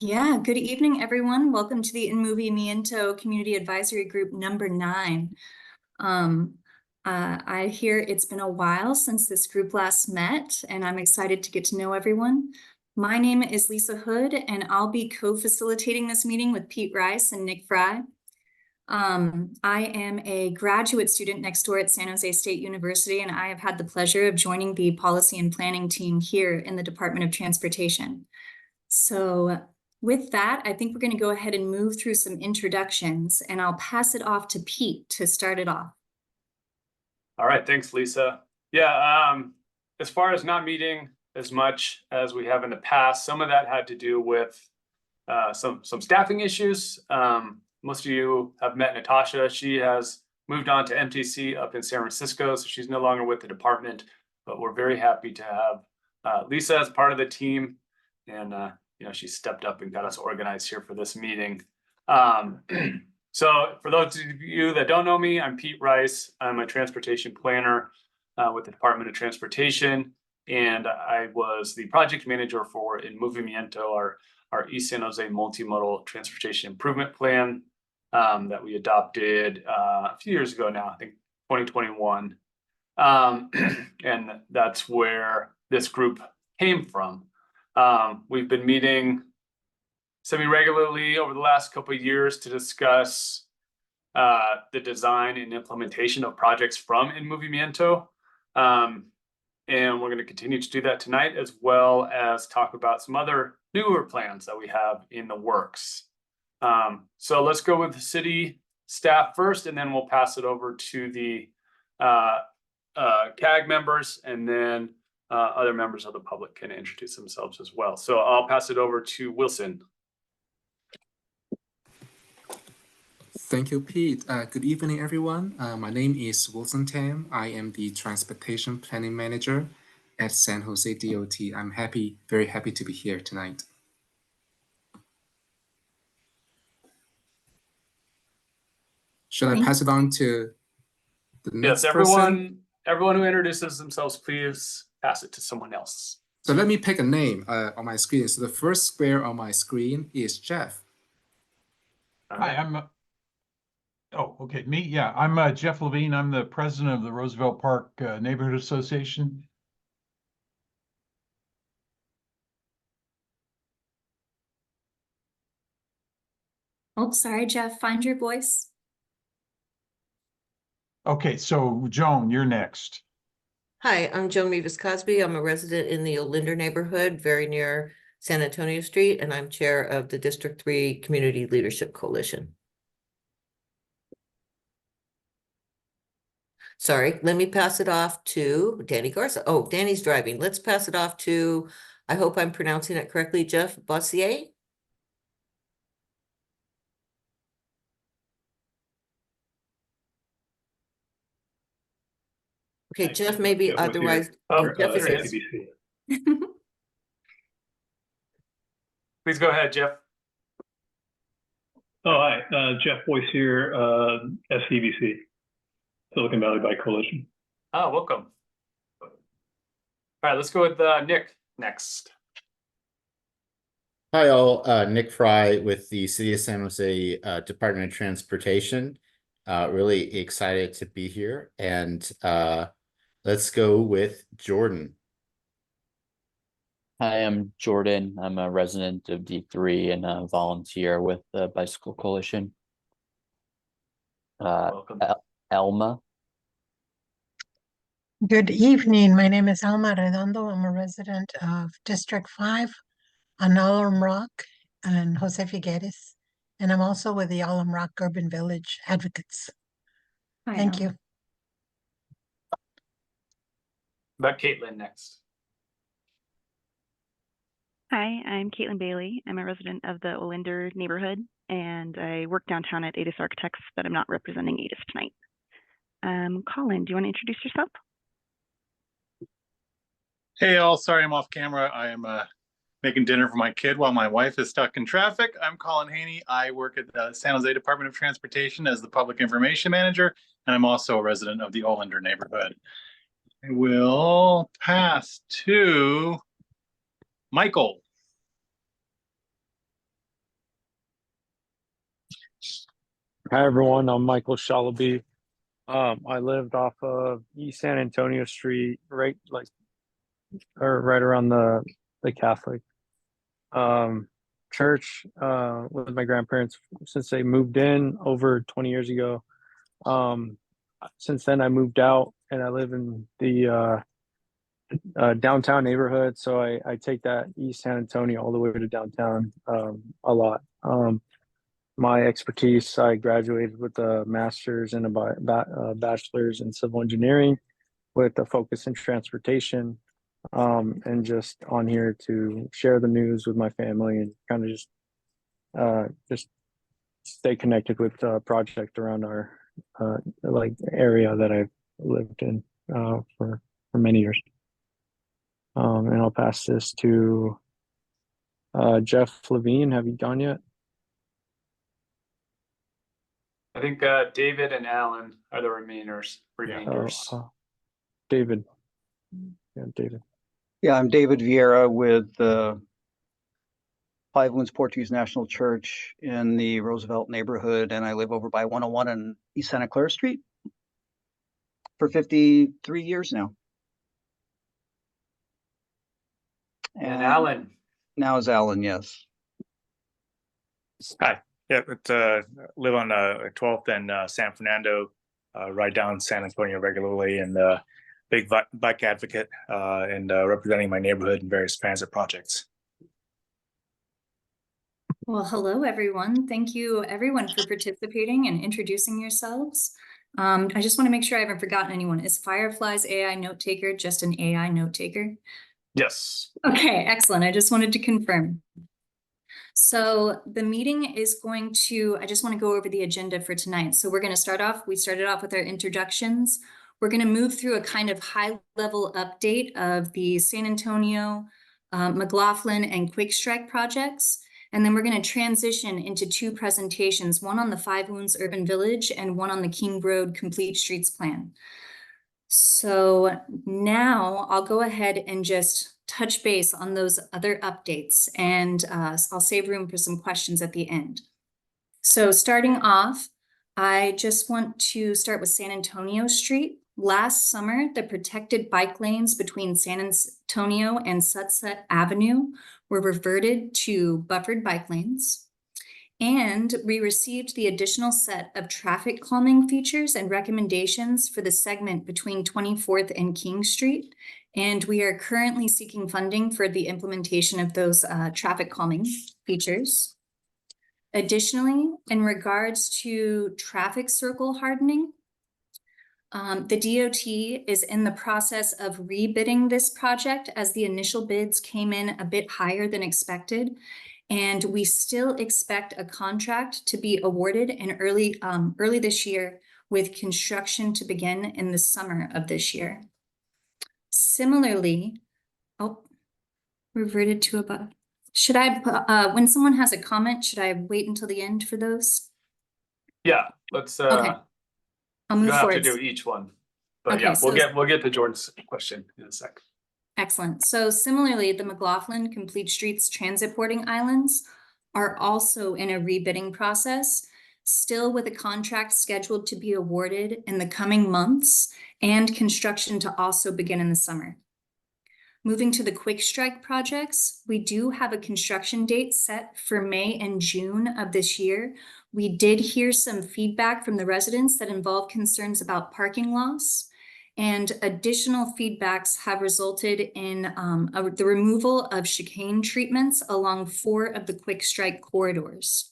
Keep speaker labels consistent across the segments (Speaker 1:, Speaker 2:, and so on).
Speaker 1: Yeah, good evening, everyone. Welcome to the Movimiento Community Advisory Group number 9. I hear it's been a while since this group last met, and I'm excited to get to know everyone. My name is Lisa Hood, and I'll be co-facilitating this meeting with Pete Rice and Nick Fry. I am a graduate student next door at San Jose State University, and I have had the pleasure of joining the policy and planning team here in the Department of Transportation. So with that, I think we're going to go ahead and move through some introductions, and I'll pass it off to Pete to start it off.
Speaker 2: All right, thanks, Lisa. Yeah, as far as not meeting as much as we have in the past, some of that had to do with some staffing issues. Most of you have met Natasha. She has moved on to MTC up in San Francisco, so she's no longer with the department, but we're very happy to have Lisa as part of the team. And she stepped up and got us organized here for this meeting. So for those of you that don't know me, I'm Pete Rice. I'm a transportation planner with the Department of Transportation, and I was the project manager for Movimiento, our East San Jose multimodal transportation improvement plan that we adopted a few years ago now, I think 2021. And that's where this group came from. We've been meeting semi-regularly over the last couple of years to discuss the design and implementation of projects from Movimiento. And we're going to continue to do that tonight, as well as talk about some other newer plans that we have in the works. So let's go with the city staff first, and then we'll pass it over to the CAG members, and then other members of the public can introduce themselves as well. So I'll pass it over to Wilson.
Speaker 3: Thank you, Pete. Good evening, everyone. My name is Wilson Tam. I am the Transportation Planning Manager at San Jose DOT. I'm very happy to be here tonight. Should I pass it on to the next person?
Speaker 2: Everyone who introduces themselves, please pass it to someone else.
Speaker 3: So let me pick a name on my screen. So the first square on my screen is Jeff.
Speaker 4: Hi, me. Yeah, I'm Jeff Levine. I'm the president of the Roosevelt Park Neighborhood Association.
Speaker 1: Oh, sorry, Jeff. Find your voice.
Speaker 4: Okay, so Joan, you're next.
Speaker 5: Hi, I'm Joan Rivas Cosby. I'm a resident in the Olinder neighborhood, very near San Antonio Street, and I'm chair of the District 3 Community Leadership Coalition. Sorry, let me pass it off to Danny Garza. Oh, Danny's driving. Let's pass it off to, I hope I'm pronouncing it correctly, Jeff Bossier. Okay, Jeff may be otherwise. Jeff is
Speaker 2: Please go ahead, Jeff.
Speaker 6: Oh, hi, Jeff Boyce here, SCBC, Silicon Valley Bike Coalition.
Speaker 2: Oh, welcome. All right, let's go with Nick next.
Speaker 7: Hi, all. Nick Fry with the City of San Jose Department of Transportation. Really excited to be here. And let's go with Jordan.
Speaker 8: Hi, I'm Jordan. I'm a resident of D3 and a volunteer with the Bicycle Coalition.
Speaker 2: Welcome.
Speaker 8: Elma.
Speaker 9: Good evening. My name is Alma Redondo. I'm a resident of District 5 on Alum Rock and Jose Figueres. And I'm also with the Alum Rock Urban Village Advocates.
Speaker 1: Hi,
Speaker 9: Thank
Speaker 1: Alma.
Speaker 9: you.
Speaker 2: About Caitlin next.
Speaker 10: Hi, I'm Caitlin Bailey. I'm a resident of the Olinder neighborhood, and I work downtown at ADIS Architects, but I'm not representing ADIS tonight. Colin, do you want to introduce yourself?
Speaker 11: Hey, all. Sorry I'm off camera. I am making dinner for my kid while my wife is stuck in traffic. I'm Colin Haney. I work at the San Jose Department of Transportation as the Public Information Manager, and I'm also a resident of the Olinder neighborhood. I will pass to Michael.
Speaker 12: Hi everyone, I'm Michael Shalaby. I lived off of East San Antonio Street, right around the Catholic church with my grandparents since they moved in over 20 years ago. Since then I moved out and I live in the downtown neighborhood, so I take that East San Antonio all the way to downtown a lot. My expertise, I graduated with a master's and a bachelor's in civil engineering with a focus in transportation, and just on here to share the news with my family and kind of just stay connected with project around our like area that I've lived in for many years. And I'll pass this to Jeff Levine. Have you gone yet?
Speaker 2: I think David and Alan are the remainders.
Speaker 12: David. Yeah, David.
Speaker 13: Yeah, I'm David Vieira with Five Wounds Portuguese National Church in the Roosevelt neighborhood, and I live over by 101 and East Santa Clara Street for 53 years now.
Speaker 2: And Alan.
Speaker 13: Now is Alan, yes.
Speaker 14: Hi. Yeah, live on 12th and San Fernando, ride down San Antonio regularly, and big bike advocate and representing my neighborhood in various transit projects.
Speaker 1: Well, hello, everyone. Thank you, everyone, for participating and introducing yourselves. I just want to make sure I haven't forgotten anyone. Is Firefly's AI note taker just an AI note taker?
Speaker 2: Yes.
Speaker 1: Okay, excellent. I just wanted to confirm. So the meeting is going to, I just want to go over the agenda for tonight. So we're going to we started off with our introductions. We're going to move through a kind of high-level update of the San Antonio, McLaughlin, and Quick Strike projects. And then we're going to transition into two presentations, one on the Five Wounds Urban Village and one on the King Road Complete Streets Plan. So now I'll go ahead and just touch base on those other updates, and I'll save room for some questions at the end. So starting off, I just want to start with San Antonio Street. Last summer, the protected bike lanes between San Antonio and Sunset Avenue were reverted to buffered bike lanes. And we received the additional set of traffic calming features and recommendations for the segment between 24th and King Street. And we are currently seeking funding for the implementation of those traffic calming features. Additionally, in regards to traffic circle hardening, the DOT is in the process of rebidding this project as the initial bids came in a bit higher than expected. And we still expect a contract to be awarded in early this year, with construction to begin in the summer of this year. Similarly, reverted to above. Should I, when someone has a comment, should I wait until the end for those?
Speaker 2: Yeah, let's.
Speaker 1: Okay. I'll move forward.
Speaker 2: Have to do each one, but
Speaker 1: Okay,
Speaker 2: yeah, we'll get to Jordan's question in a sec.
Speaker 1: Excellent. So similarly, the McLaughlin Complete Streets transit boarding islands are also in a rebidding process, still with a contract scheduled to be awarded in the coming months and construction to also begin in the summer. Moving to the Quick Strike projects, we do have a construction date set for May and June of this year. We did hear some feedback from the residents that involved concerns about parking loss. And additional feedbacks have resulted in the removal of chicane treatments along 4 of the Quick Strike corridors.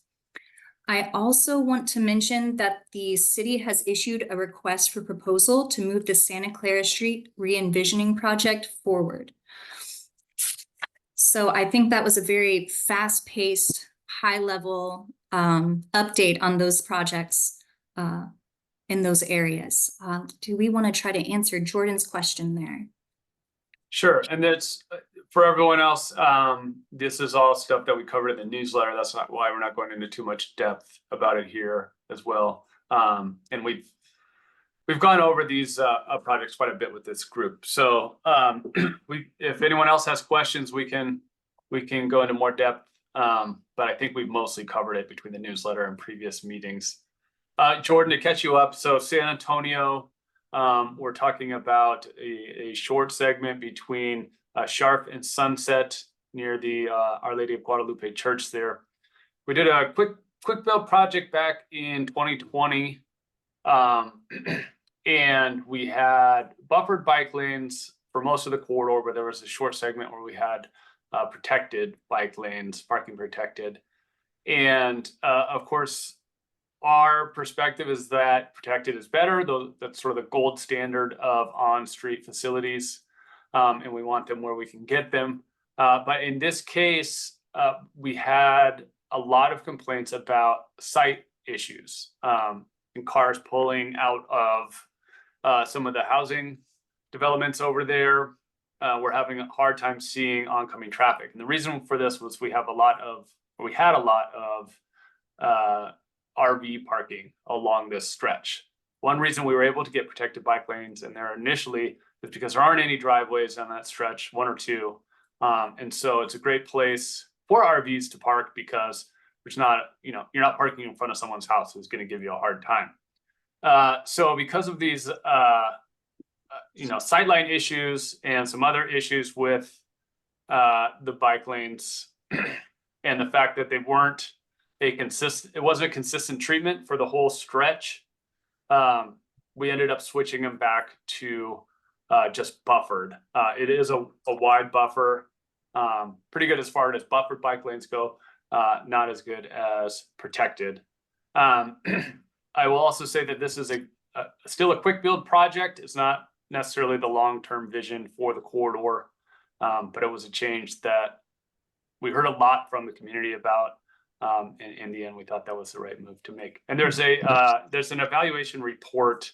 Speaker 1: I also want to mention that the city has issued a request for proposal to move the Santa Clara Street re-envisioning project forward. So I think that was a very fast-paced, high-level update on those projects in those areas. Do we want to try to answer Jordan's question there?
Speaker 2: Sure, and that's for everyone else. This is all stuff that we covered in the newsletter. That's not why we're not going into too much depth about it here as well. And we've gone over these projects quite a bit with this group. So if anyone else has questions, we can go into more depth. But I think we've mostly covered it between the newsletter and previous meetings. Jordan, to catch you up, so San Antonio, we're talking about a short segment between Sharp and Sunset near the Our Lady of Guadalupe Church there. We did a quick build project back in 2020. And we had buffered bike lanes for most of the corridor, but there was a short segment where we had protected bike lanes, parking protected. And of course, our perspective is that protected is better, though that's sort of the gold standard of on-street facilities. And we want them where we can get them. But in this case, we had a lot of complaints about site issues and cars pulling out of some of the housing developments over there. We're having a hard time seeing oncoming traffic. And the reason for this was we had a lot of RV parking along this stretch. One reason we were able to get protected bike lanes in there initially is because there aren't any driveways on that stretch, one or two. And so it's a great place for RVs to park because there's not, you're not parking in front of someone's house who's going to give you a hard time. So because of these, sightline issues and some other issues with the bike lanes and the fact that they weren't it wasn't a consistent treatment for the whole stretch, we ended up switching them back to just buffered. It is a wide buffer, pretty good as far as buffered bike lanes go, not as good as protected. I will also say that this is still a quick build project. It's not necessarily the long-term vision for the corridor, but it was a change that we heard a lot from the community about. And in the end, we thought that was the right move to make. And there's an evaluation report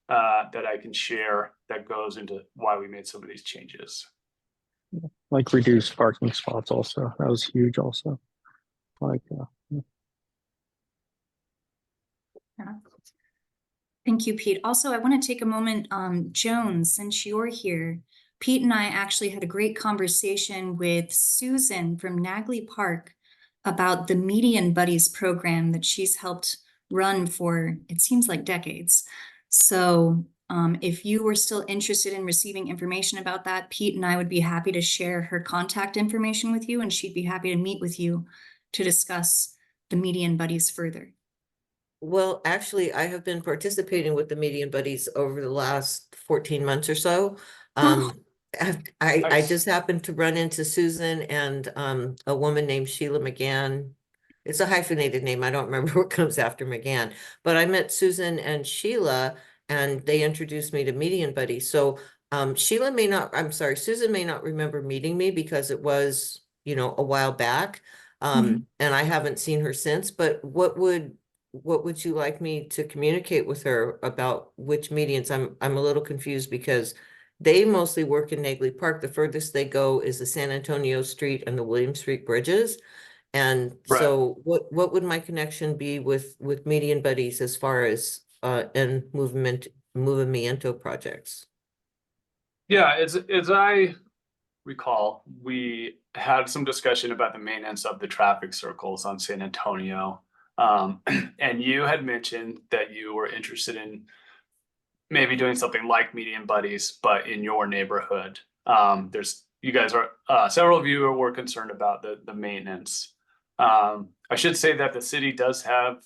Speaker 2: that I can share that goes into why we made some of these changes.
Speaker 12: Like reduced parking spots also. That was huge also. Like,
Speaker 1: Thank you, Pete. Also, I want to take a moment, Joan, since you're here, Pete and I actually had a great conversation with Susan from Nagley Park about the Median Buddies program that she's helped run for, it seems like decades. So if you were still interested in receiving information about that, Pete and I would be happy to share her contact information with you, and she'd be happy to meet with you to discuss the Median Buddies further.
Speaker 5: Well, actually, I have been participating with the Median Buddies over the last 14 months or so. I just happened to run into Susan and a woman named Sheila McGann. It's a hyphenated name. I don't remember what comes after McGann, but I met Susan and Sheila and they introduced me to Median Buddies. So Susan may not remember meeting me because it was, a while back. And I haven't seen her since, but what would you like me to communicate with her about which medians? I'm a little confused because they mostly work in Nagley Park. The furthest they go is the San Antonio Street and the William Street bridges. And so what would my connection be with Median Buddies as far as and Movimiento projects?
Speaker 2: Yeah, as I recall, we had some discussion about the maintenance of the traffic circles on San Antonio. And you had mentioned that you were interested in maybe doing something like Median Buddies, but in your neighborhood. Several of you were concerned about the maintenance. I should say that the city does have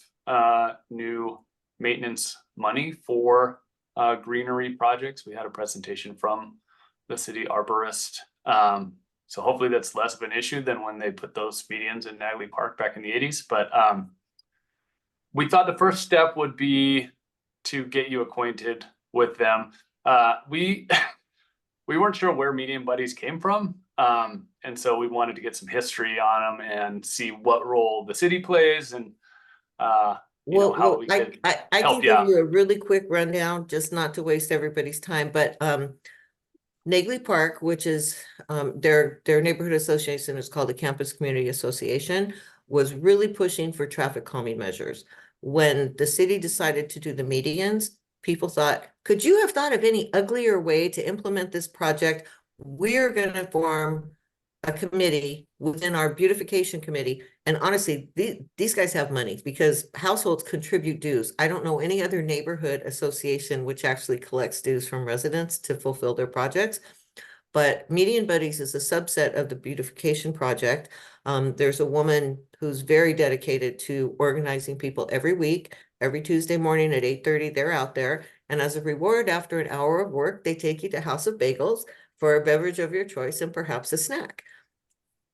Speaker 2: new maintenance money for greenery projects. We had a presentation from the city arborist. So hopefully that's less of an issue than when they put those medians in Nagley Park back in the 80s. But we thought the first step would be to get you acquainted with them. We weren't sure where Median Buddies came from. And so we wanted to get some history on them and see what role the city plays and how we could
Speaker 5: I can give you a really quick rundown, just not to waste everybody's time. But Nagley Park, which is their neighborhood association is called the Campus Community Association, was really pushing for traffic calming measures. When the city decided to do the medians, people thought, could you have thought of any uglier way to implement this project? We're going to form a committee within our beautification committee. And honestly, these guys have money because households contribute dues. I don't know any other neighborhood association which actually collects dues from residents to fulfill their projects. But Median Buddies is a subset of the beautification project. There's a woman who's very dedicated to organizing people every week. Every Tuesday morning at 8:30, they're out there. And as a reward, after an hour of work, they take you to House of Bagels for a beverage of your choice and perhaps a snack.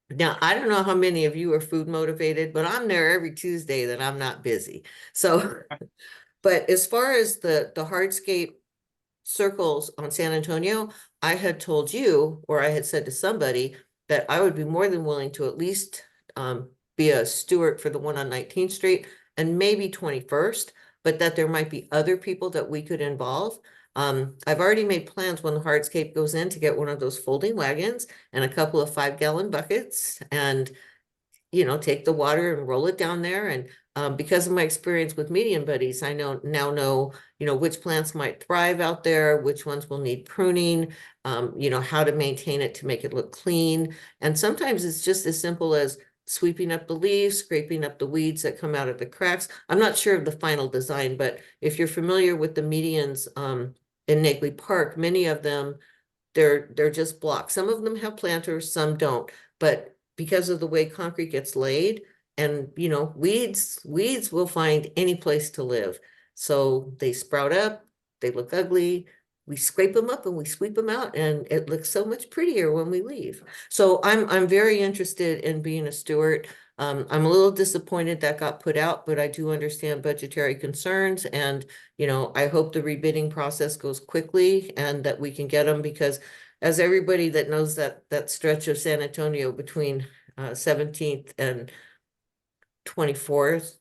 Speaker 5: Now, I don't know how many of you are food motivated, but I'm there every Tuesday that I'm not busy. So, but as far as the hardscape circles on San Antonio, I had told you, or I had said to somebody, that I would be more than willing to at least be a steward for the one on 19th Street and maybe 21st, but that there might be other people that we could involve. I've already made plans when the hardscape goes in to get one of those folding wagons and a couple of 5-gallon buckets and, you know, take the water and roll it down there. And because of my experience with Median Buddies, I now know, you know, which plants might thrive out there, which ones will need pruning, you know, how to maintain it to make it look clean. And sometimes it's just as simple as sweeping up the leaves, scraping up the weeds that come out of the cracks. I'm not sure of the final design, but if you're familiar with the medians in Nagley Park, many of them, they're just blocks. Some of them have planters, some don't. But because of the way concrete gets laid, and you know, weeds will find any place to live. So they sprout up, they look ugly. We scrape them up and we sweep them out, and it looks so much prettier when we leave. So I'm very interested in being a steward. I'm a little disappointed that got put out, but I do understand budgetary concerns, and you know, I hope the rebidding process goes quickly and that we can get them, because as everybody that knows that stretch of San Antonio between 17th and 24th,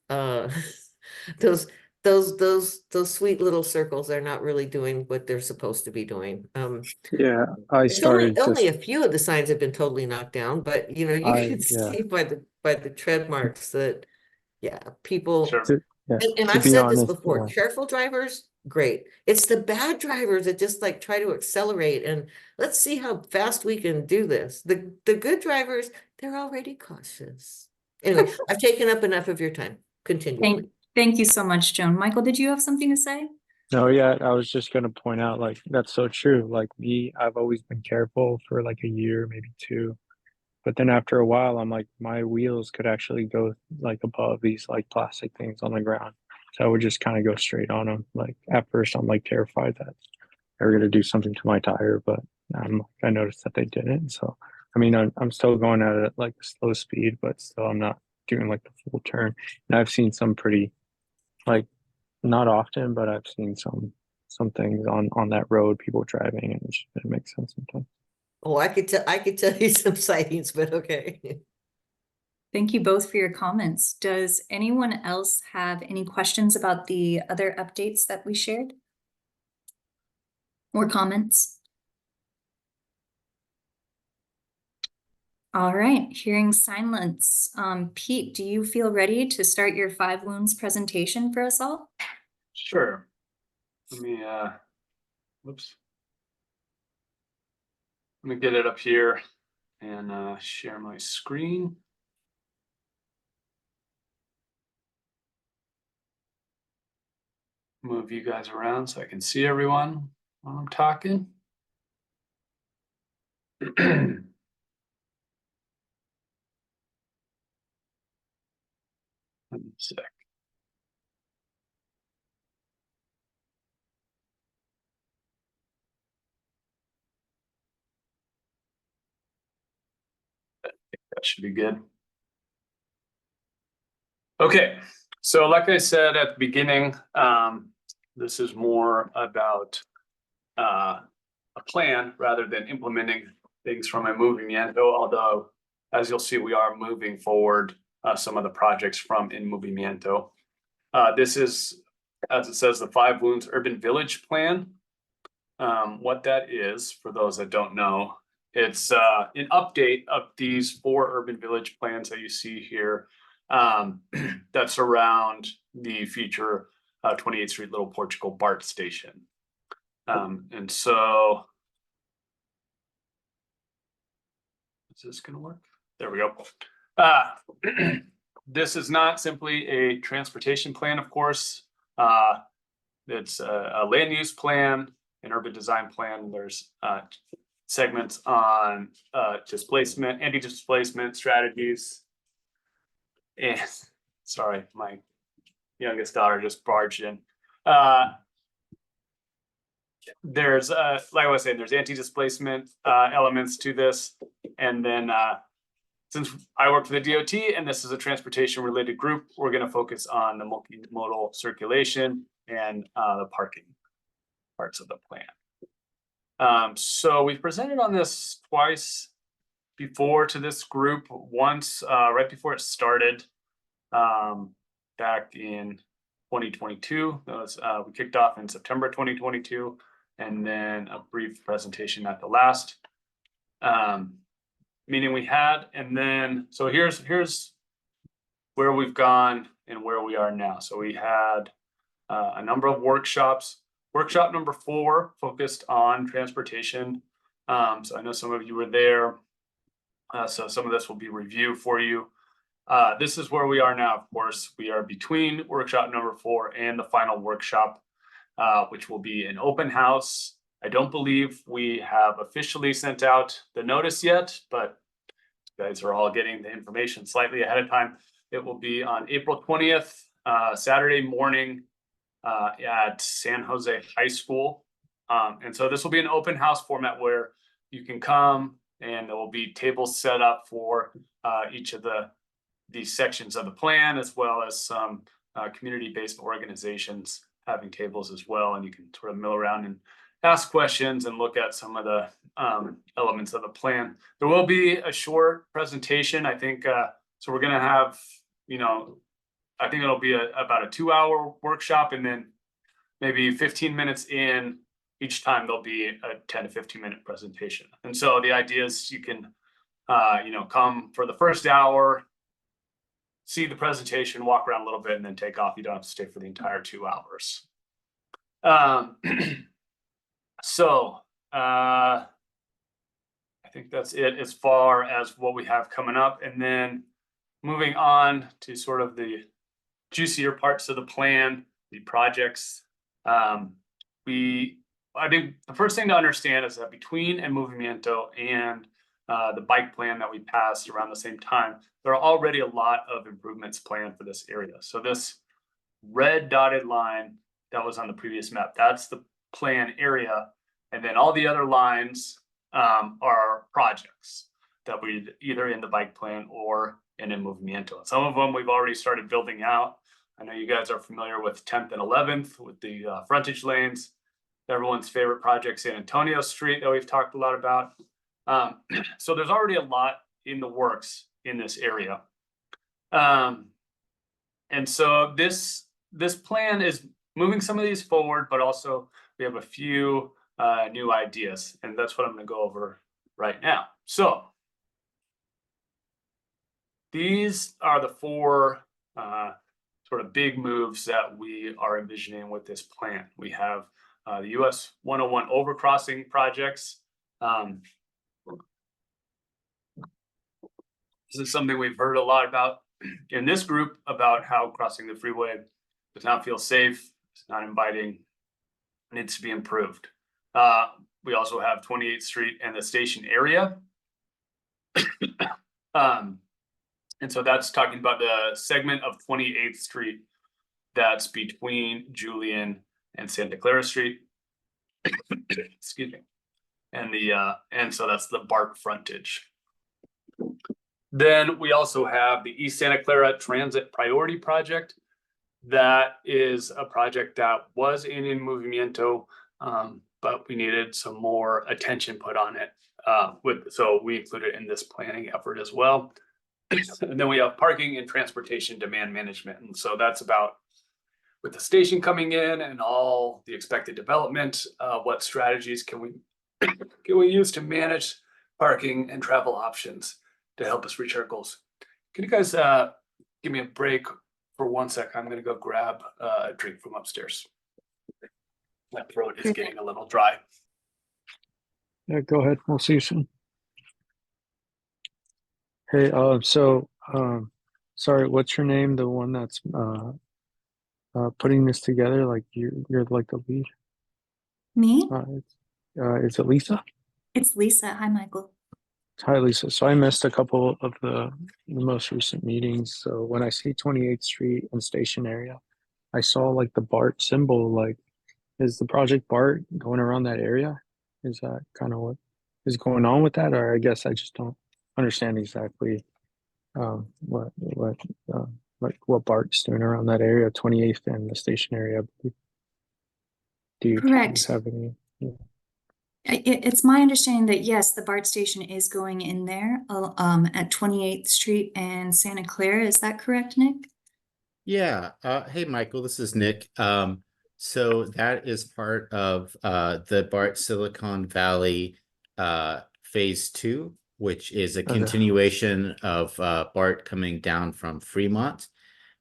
Speaker 5: those sweet little circles are not really doing what they're supposed to be doing.
Speaker 12: Yeah, I
Speaker 5: It's
Speaker 12: started
Speaker 5: only
Speaker 12: just
Speaker 5: a few of the signs have been totally knocked down, but you know, you can
Speaker 12: yeah.
Speaker 5: see by the tread marks that, yeah, people.
Speaker 2: Sure.
Speaker 12: Yeah,
Speaker 5: And
Speaker 12: to
Speaker 5: I've
Speaker 12: be
Speaker 5: said this
Speaker 12: honest,
Speaker 5: before, careful drivers, great. It's the bad drivers that just like try to accelerate and let's see how fast we can do this. The good drivers, they're already cautious. Anyway, I've taken up enough of your time. Continue.
Speaker 1: Thank you so much, Joan. Michael, did you have something to say?
Speaker 12: no, yeah, I was just gonna point out, like, that's so true. Like me, I've always been careful for like a year, maybe two. But then after a while, I'm like, my wheels could actually go like above these like plastic things on the ground. So I would just kind of go straight on them. Like at first, I'm like terrified that they're gonna do something to my tire, but I noticed that they didn't. So I mean, I'm still going at it like slow speed, but still I'm not doing like the full turn. And I've seen some pretty, like, not often, but I've seen some things on that road, people driving, and it makes sense sometimes.
Speaker 5: Oh, I could tell you some sightings, but okay.
Speaker 1: Thank you both for your comments. Does anyone else have any questions about the other updates that we shared? Or comments? All right, hearing silence. Pete, do you feel ready to start your 5 wounds presentation for us all?
Speaker 2: Sure. Let me whoops. Let me get it up here and share my screen. Move you guys around so I can see everyone while I'm talking. One sec. I think that should be good. Okay, so like I said at the beginning, this is more about a plan rather than implementing things from a Movimiento, although as you'll see, we are moving forward some of the projects from in Movimiento. This is, as it says, the 5 Wounds Urban Village Plan. What that is, for those that don't know, it's an update of these 4 urban village plans that you see here that surround the future 28th Street Little Portugal BART station. And so Is this gonna work? There we go. This is not simply a transportation plan, of course. It's a land use plan, an urban design plan. There's segments on displacement, anti-displacement strategies. And sorry, my youngest daughter just barged in. There's like I was saying, there's anti-displacement elements to this. And then since I work for the DOT and this is a transportation related group, we're going to focus on the multimodal circulation and the parking parts of the plan. So we've presented on this twice before to this group, once right before it started back in 2022. That was, we kicked off in September 2022, and then a brief presentation at the last meeting we had. And then, so here's where we've gone and where we are now. So we had a number of workshops. Workshop number 4 focused on transportation. So I know some of you were there. So some of this will be review for you. This is where we are now. Of course, we are between workshop number 4 and the final workshop, which will be an open house. I don't believe we have officially sent out the notice yet, but you guys are all getting the information slightly ahead of time. It will be on April 20th, Saturday morning at San Jose High School. And so this will be an open house format where you can come and there will be tables set up for each of these sections of the plan, as well as some community-based organizations having tables as well. And you can sort of mill around and ask questions and look at some of the elements of the plan. There will be a short presentation, I think. So we're going to have, I think it'll be about a 2-hour workshop, and then maybe 15 minutes in each time there'll be a 10 to 15 minute presentation. And so the idea is you can, come for the first hour, see the presentation, walk around a little bit, and then take off. You don't have to stay for the entire 2 hours. So I think that's it as far as what we have coming up. And then moving on to sort of the juicier parts of the plan, the projects. I think the first thing to understand is that between Movimiento and the bike plan that we passed around the same time, there are already a lot of improvements planned for this area. So this red dotted line that was on the previous map, that's the plan area. And then all the other lines are projects that we either in the bike plan or in Movimiento. Some of them we've already started building out. I know you guys are familiar with 10th and 11th with the frontage lanes. Everyone's favorite project, San Antonio Street, that we've talked a lot about. So there's already a lot in the works in this area. And so this plan is moving some of these forward, but also we have a few new ideas, and that's what I'm going to go over right now. So these are the 4 sort of big moves that we are envisioning with this plan. We have the US 101 overcrossing projects. This is something we've heard a lot about in this group, about how crossing the freeway does not feel safe, it's not inviting, needs to be improved. We also have 28th Street and the station area. And so that's talking about the segment of 28th Street that's between Julian and Santa Clara Street. Excuse me. And so that's the BART frontage. Then we also have the East Santa Clara Transit Priority Project. That is a project that was in Movimiento, but we needed some more attention put on it. So we included it in this planning effort as well. And then we have parking and transportation demand management. And so that's about, with the station coming in and all the expected development, what strategies can we use to manage parking and travel options to help us reach our goals. Can you guys give me a break for 1 sec? I'm going to go grab a drink from upstairs. My throat is getting a little dry.
Speaker 12: Yeah, go ahead. We'll see you soon. Hey, sorry, what's your name? The one that's putting this together, like you're like the lead.
Speaker 1: Me?
Speaker 12: Is it Lisa?
Speaker 1: It's Lisa. Hi, Michael.
Speaker 12: Hi, Lisa. So I missed a couple of the most recent meetings. So when I see 28th Street and Station area, I saw like the BART symbol. Like, is the project BART going around that area? Is that kind of what is going on with that? Or I guess I just don't understand exactly what like what BART's doing around that area, 28th and the Station area. Do you
Speaker 1: Correct.
Speaker 12: have any?
Speaker 1: It's my understanding that yes, the BART station is going in there, at 28th Street and Santa Clara. Is that correct, Nick?
Speaker 7: Yeah. Hey, Michael, this is Nick. So that is part of the BART Silicon Valley Phase 2, which is a
Speaker 12: Okay.
Speaker 7: continuation of BART coming down from Fremont.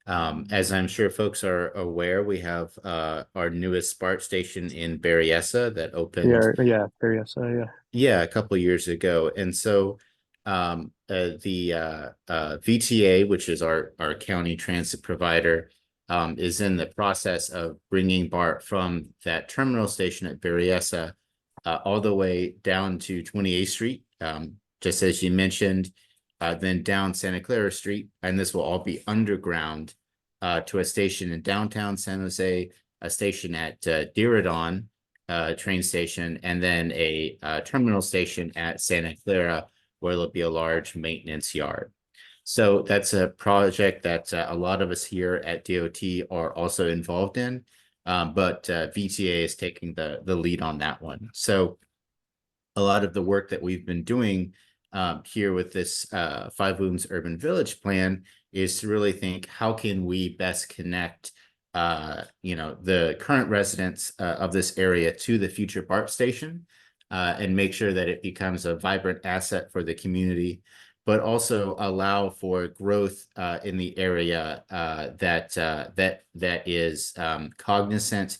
Speaker 7: As I'm sure folks are aware, we have our newest BART station in Berryessa that opened.
Speaker 12: Yeah, Berryessa,
Speaker 7: Yeah, a couple of years ago. And so the VTA, which is our county transit provider, is in the process of bringing BART from that terminal station at Berryessa all the way down to 28th Street, just as you mentioned, then down Santa Clara Street. And this will all be underground to a station in downtown San Jose, a station at Diridon train station, and then a terminal station at Santa Clara, where there'll be a large maintenance yard. So that's a project that a lot of us here at DOT are also involved in, but VTA is taking the lead on that one. So a lot of the work that we've been doing here with this Five Wounds Urban Village plan is to really think, how can we best connect the current residents of this area to the future BART station and make sure that it becomes a vibrant asset for the community, but also allow for growth in the area that is cognizant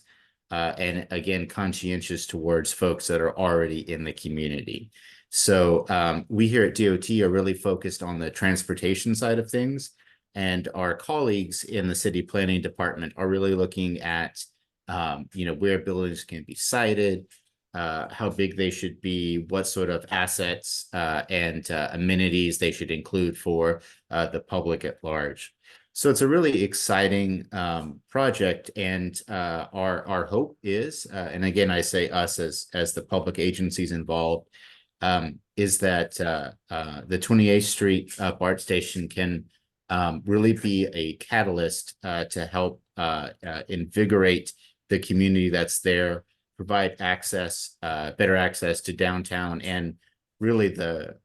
Speaker 7: and again conscientious towards folks that are already in the community. So we here at DOT are really focused on the transportation side of things. And our colleagues in the city planning department are really looking at, where buildings can be sited, how big they should be, what sort of assets and amenities they should include for the public at large. So it's a really exciting project, and our hope is, and again, I say us as the public agencies involved, is that the 28th Street BART station can really be a catalyst to help invigorate the community that's there, provide access, better access to downtown and really the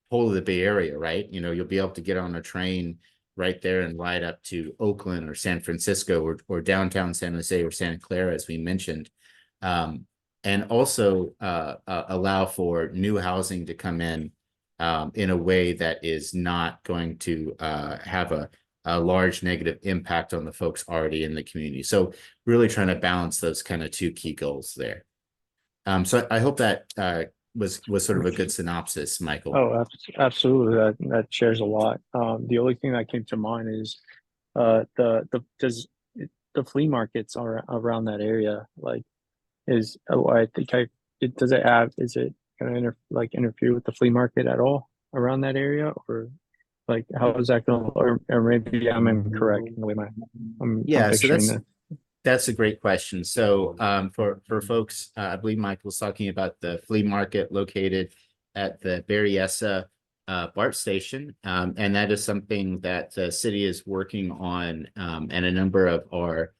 Speaker 7: whole of the Bay Area, right? You'll be able to get on a train right there and ride up to Oakland or San Francisco or downtown San Jose or Santa Clara, as we mentioned. And also allow for new housing to come in a way that is not going to have a large negative impact on the folks already in the community. So really trying to balance those kind of two key goals there. So I hope that was sort of a good synopsis, Michael.
Speaker 12: Oh, absolutely. That shares a lot. The only thing that came to mind is does the flea markets are around that area, like is I think does it have, is it going to interfere with the flea market at all around that area, or like how is that going to, or maybe I'm incorrect in the way I'm picturing that.
Speaker 7: That's a great question. So for folks, I believe Mike was talking about the flea market located at the Berryessa BART station. And that is something that the city is working on, and a number of our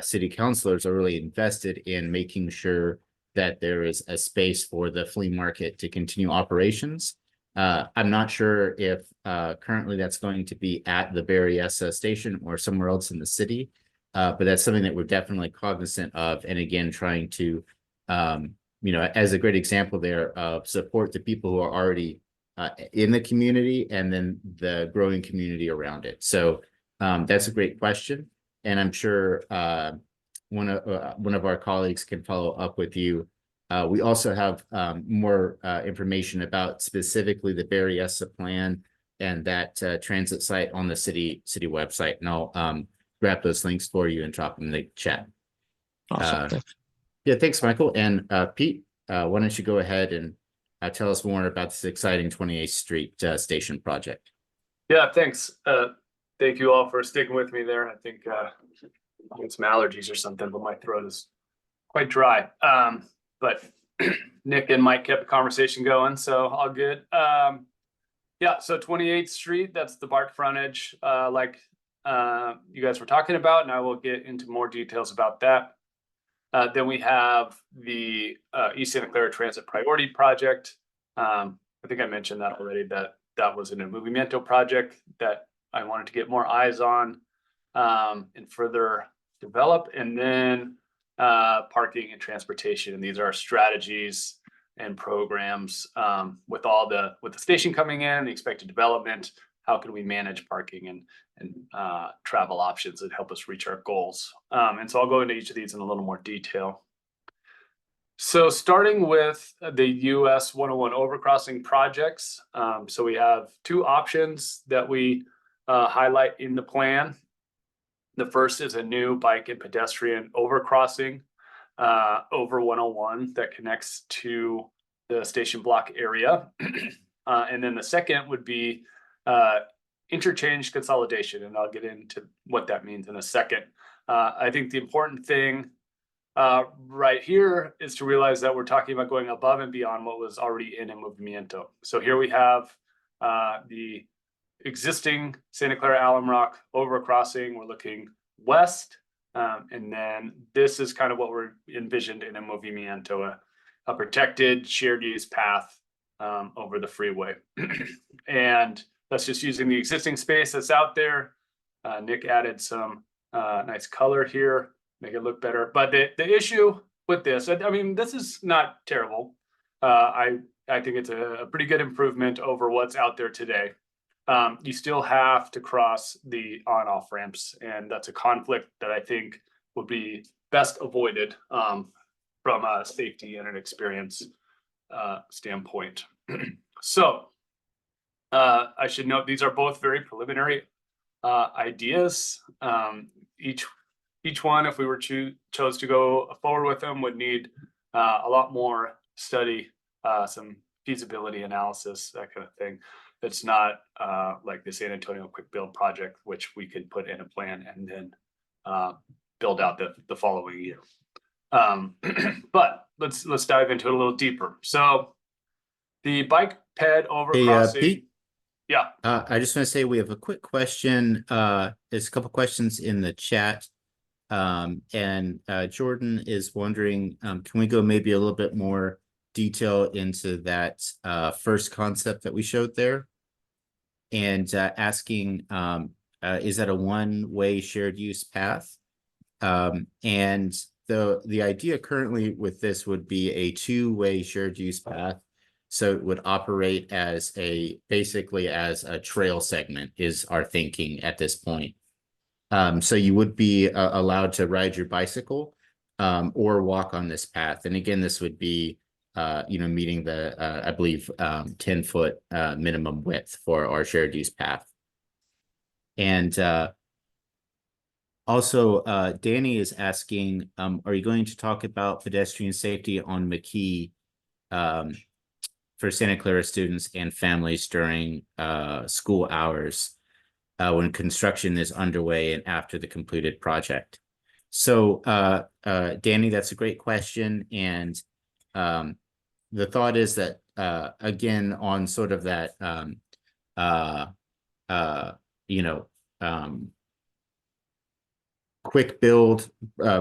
Speaker 7: city councilors are really invested in making sure that there is a space for the flea market to continue operations. I'm not sure if currently that's going to be at the Berryessa station or somewhere else in the city. But that's something that we're definitely cognizant of. And again, trying to, as a great example there, support the people who are already in the community and then the growing community around it. So that's a great question. And I'm sure one of our colleagues can follow up with you We also have more information about specifically the Berryessa plan and that transit site on the city website. And I'll grab those links for you and drop them in the chat.
Speaker 3: Awesome.
Speaker 7: Yeah, thanks, Michael. And Pete, why don't you go ahead and tell us more about this exciting 28th Street station project?
Speaker 2: Yeah, thanks. Thank you all for sticking with me there. I think it's some allergies or something, but my throat is quite dry. But Nick and Mike kept the conversation going, so all good. Yeah, so 28th Street, that's the BART frontage, like you guys were talking about, and I will get into more details about that. Then we have the East Santa Clara Transit Priority Project. I think I mentioned that already, that was in a Movimiento project that I wanted to get more eyes on and further develop. And then parking and transportation. And these are strategies and programs with the station coming in, the expected development. How can we manage parking and travel options that help us reach our goals? And so I'll go into each of these in a little more detail. So starting with the US 101 overcrossing projects. So we have two options that we highlight in the plan. The first is a new bike and pedestrian overcrossing over 101 that connects to the station block area. And then the second would be interchange consolidation, and I'll get into what that means in a second. I think the important thing right here is to realize that we're talking about going above and beyond what was already in Movimiento. So here we have the existing Santa Clara Alum Rock overcrossing. We're looking west, and then this is kind of what we're envisioned in a Movimiento, a protected shared use path over the freeway. And that's just using the existing space that's out there. Nick added some nice color here, make it look better. But the issue with this, I mean, this is not terrible. I think it's a pretty good improvement over what's out there today. You still have to cross the on-off ramps, and that's a conflict that I think would be best avoided from a safety and an experience standpoint. So I should note these are both very preliminary ideas. Each one, if we were chose to go forward with them, would need a lot more study, some feasibility analysis, that kind of thing. It's not like the San Antonio Quick Build project, which we could put in a plan and then build out the following year. But let's dive into it a little deeper. So the bike ped overcrossing.
Speaker 7: Hey, Pete.
Speaker 2: Yeah.
Speaker 7: I just want to say we have a quick question. There's a couple questions in the chat. And Jordan is wondering, can we go maybe a little bit more detail into that first concept that we showed there? And asking, is that a one-way shared use path? And the idea currently with this would be a two-way shared use path. So it would operate as basically as a trail segment is our thinking at this point. So you would be allowed to ride your bicycle or walk on this path. And again, this would be, meeting the, I believe, 10-foot minimum width for our shared use path. And also, Danny is asking, are you going to talk about pedestrian safety on McKee for Santa Clara students and families during school hours when construction is underway and after the completed project? So, Danny, that's a great question. And the thought is that, again, on sort of that, quick build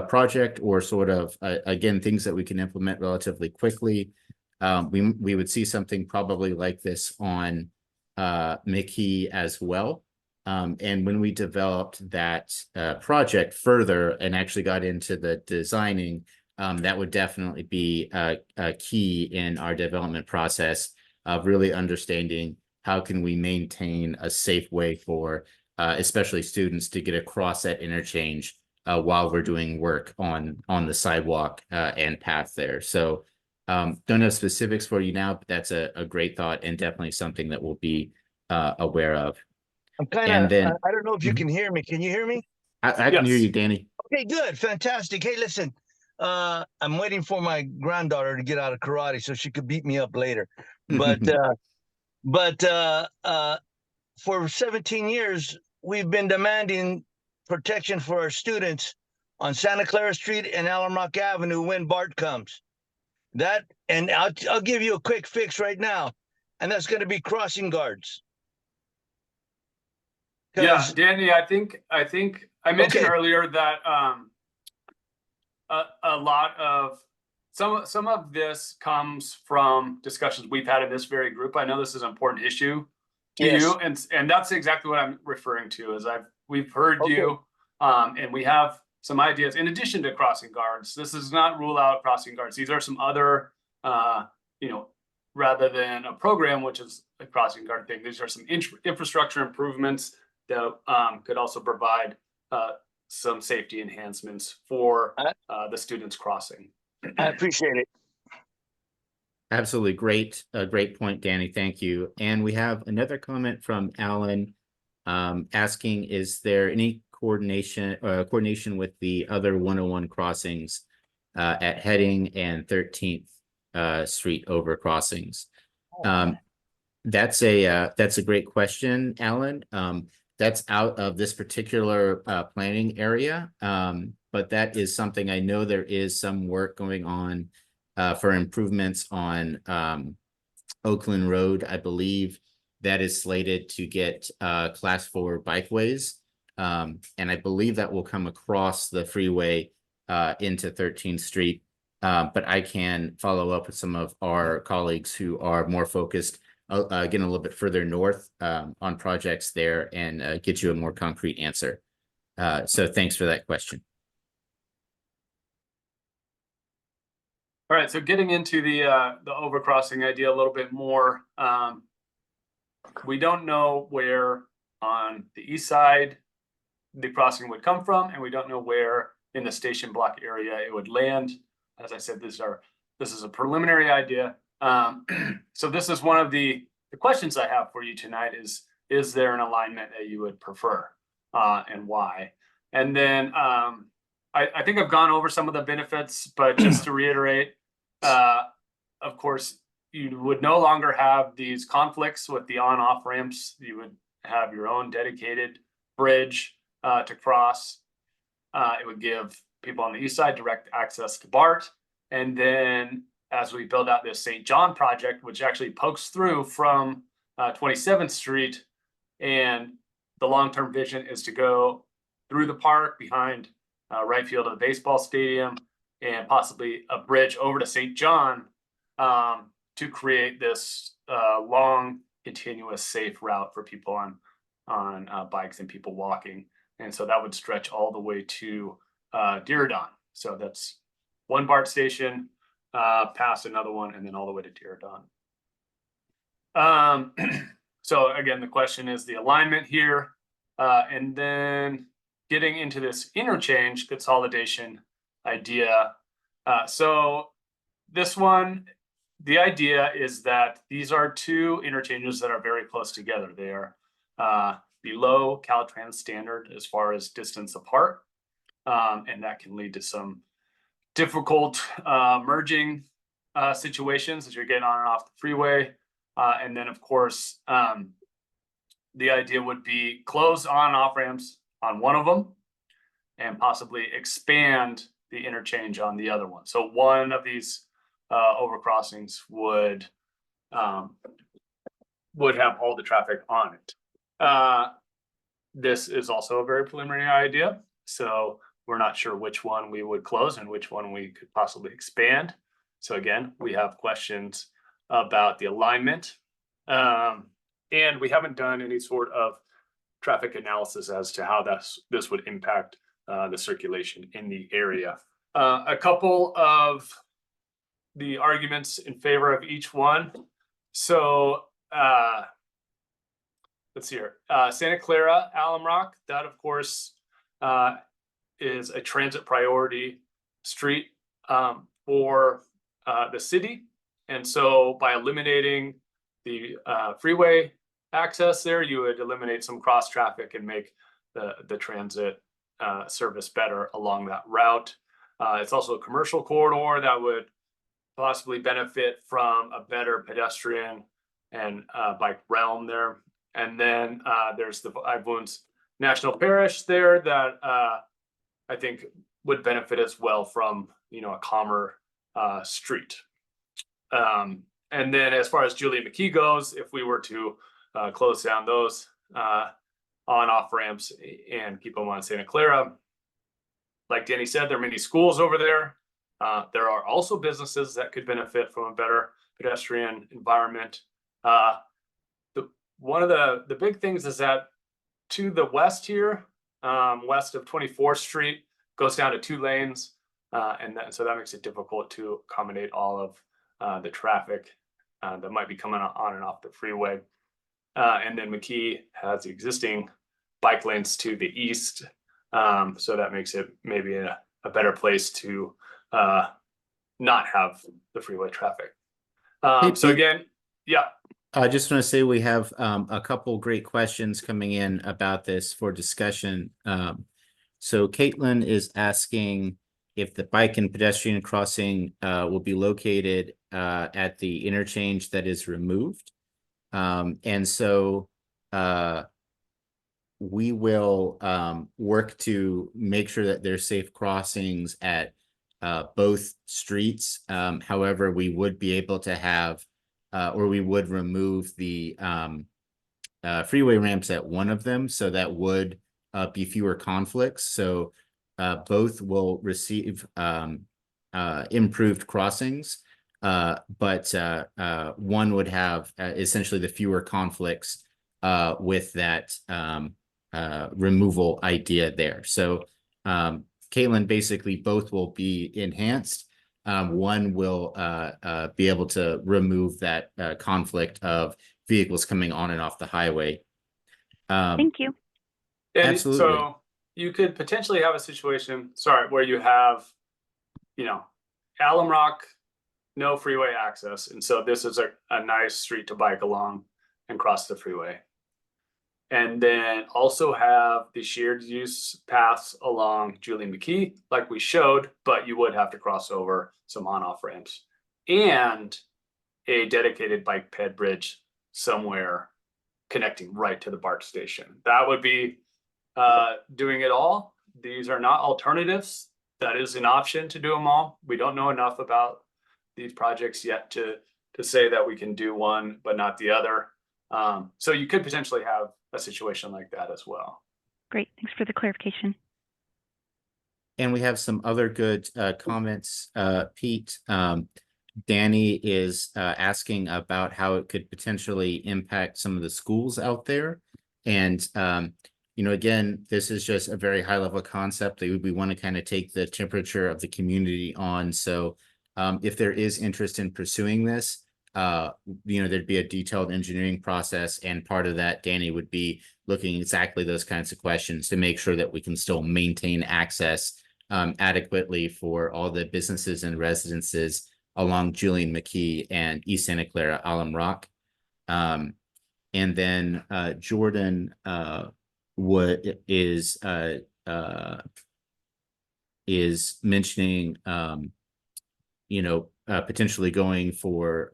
Speaker 7: project, or sort of, again, things that we can implement relatively quickly, we would see something probably like this on McKee as well. And when we developed that project further and actually got into the designing, that would definitely be a key in our development process of really understanding how can we maintain a safe way for especially students to get across that interchange while we're doing work on the sidewalk and path there. So Don't know specifics for you now, but that's a great thought and definitely something that we'll be aware of.
Speaker 15: I'm kind
Speaker 7: And
Speaker 15: of,
Speaker 7: then
Speaker 15: I don't know if you can hear me. Can you hear me?
Speaker 7: I can hear you, Danny.
Speaker 15: Okay, good. Fantastic. Hey, listen, I'm waiting for my granddaughter to get out of karate so she could beat me up later. But for 17 years, we've been demanding protection for our students on Santa Clara Street and Alum Rock Avenue when BART comes. And I'll give you a quick fix right now, and that's going to be crossing guards.
Speaker 2: Yeah, Danny, I think I mentioned earlier that a lot of some of this comes from discussions we've had in this very group. I know this is an important issue to you, and that's exactly what I'm referring to. Is we've heard you, and we have some ideas in addition to crossing guards. This does not rule out crossing guards. These are some other, rather than a program, which is a crossing guard thing. These are some infrastructure improvements that could also provide some safety enhancements for the students crossing.
Speaker 15: I appreciate it.
Speaker 7: Absolutely. Great point, Danny. Thank you. And we have another comment from Alan asking, is there any coordination with the other 101 crossings at Heading and 13th Street over crossings? That's a great question, Alan. That's out of this particular planning area, but that is something I know there is some work going on for improvements on Oakland Road. I believe that is slated to get class 4 bikeways, and I believe that will come across the freeway into 13th Street. But I can follow up with some of our colleagues who are more focused getting a little bit further north on projects there and get you a more concrete answer. So thanks for that question.
Speaker 2: All right, so getting into the overcrossing idea a little bit more, we don't know where on the east side the crossing would come from, and we don't know where in the station block area it would land. As I said, this is a preliminary idea. So this is one of the questions I have for you tonight is there an alignment that you would prefer and why? And then I think I've gone over some of the benefits, but just to reiterate, of course, you would no longer have these conflicts with the on-off ramps. You would have your own dedicated bridge to cross. It would give people on the east side direct access to BART. And then as we build out this St. John project, which actually pokes through from 27th Street, and the long-term vision is to go through the park behind right field of the baseball stadium and possibly a bridge over to St. John to create this long, continuous, safe route for people on bikes and people walking. And so that would stretch all the way to Diridon. So that's one BART station, past another one, and then all the way to Diridon. So again, the question is the alignment here, and then getting into this interchange consolidation idea. So this one, the idea is that these are two interchanges that are very close together. They are below Caltrans standard as far as distance apart, and that can lead to some difficult merging situations as you're getting on and off the freeway. And then, of course, the idea would be close on and off ramps on one of them and possibly expand the interchange on the other one. So one of these overcrossings would have all the traffic on it. This is also a very preliminary idea, so we're not sure which one we would close and which one we could possibly expand. So again, we have questions about the alignment, and we haven't done any sort of traffic analysis as to how this would impact the circulation in the area. A couple of the arguments in favor of each one. So let's see here. Santa Clara, Alum Rock, that of course is a transit priority street for the city. And so by eliminating the freeway access there, you would eliminate some cross traffic and make the transit service better along that route. It's also a commercial corridor that would possibly benefit from a better pedestrian and bike realm there. And then there's the Ivoons National Parish there that I think would benefit as well from, you know, a calmer street. And then as far as Julie McKee goes, if we were to close down those on-off ramps and keep them on Santa Clara, like Danny said, there are many schools over there. There are also businesses that could benefit from a better pedestrian environment. One of the big things is that to the west here, west of 24th Street, goes down to 2 lanes. So that makes it difficult to accommodate all of the traffic that might be coming on and off the freeway. And then McKee has the existing bike lanes to the east. So that makes it maybe a better place to not have the freeway traffic. So again, yeah.
Speaker 7: I just want to say we have a couple great questions coming in about this for discussion. So Caitlin is asking if the bike and pedestrian crossing will be located at the interchange that is removed. And so we will work to make sure that there's safe crossings at both streets. However, we would be able to have or we would remove the freeway ramps at one of them, so that would be fewer conflicts. So both will receive improved crossings, but one would have essentially the fewer conflicts with that removal idea there. So Caitlin, basically both will be enhanced. One will be able to remove that conflict of vehicles coming on and off the highway.
Speaker 10: Thank you.
Speaker 2: And
Speaker 7: absolutely.
Speaker 2: so you could potentially have a situation, where you have, you know, Alum Rock, no freeway access. And so this is a nice street to bike along and cross the freeway. And then also have the shared use paths along Julie McKee, like we showed, but you would have to cross over some on-off ramps and a dedicated bike ped bridge somewhere connecting right to the BART station. That would be doing it all. These are not alternatives. That is an option to do them all. We don't know enough about these projects yet to say that we can do one, but not the other. So you could potentially have a situation like that as well.
Speaker 10: Great. Thanks for the clarification.
Speaker 7: And we have some other good comments, Pete. Danny is asking about how it could potentially impact some of the schools out there. And, you know, again, this is just a very high level concept that we want to kind of take the temperature of the community on. So if there is interest in pursuing this, you know, there'd be a detailed engineering process. And part of that, Danny, would be looking exactly those kinds of questions to make sure that we can still maintain access adequately for all the businesses and residences along Julian McKee and East Santa Clara, Alum Rock. And then Jordan is mentioning, you know, potentially going for,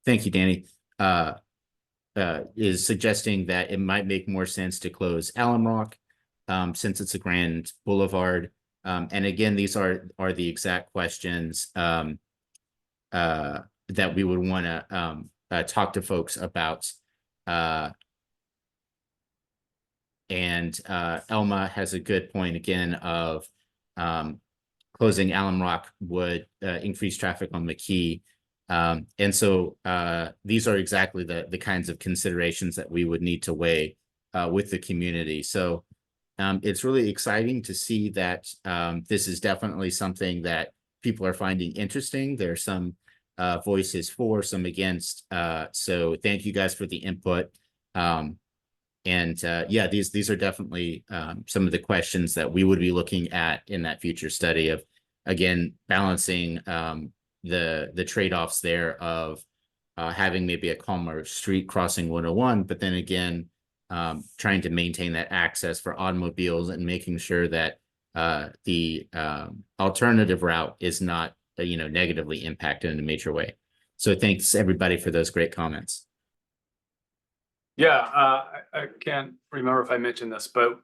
Speaker 7: thank you, Danny, is suggesting that it might make more sense to close Alum Rock since it's a grand boulevard. And again, these are the exact questions that we would want to talk to folks about. And Elma has a good point again of closing Alum Rock would increase traffic on McKee. And so these are exactly the kinds of considerations that we would need to weigh with the community. So it's really exciting to see that this is definitely something that people are finding interesting. There are some voices for, some against. So thank you guys for the input. Yeah, these are definitely some of the questions that we would be looking at in that future study of, again, balancing the trade-offs there of having maybe a calmer street crossing 101, but then again, trying to maintain that access for automobiles and making sure that the alternative route is not, negatively impacted in a major way. So thanks everybody for those great comments.
Speaker 2: Yeah, I can't remember if I mentioned this, but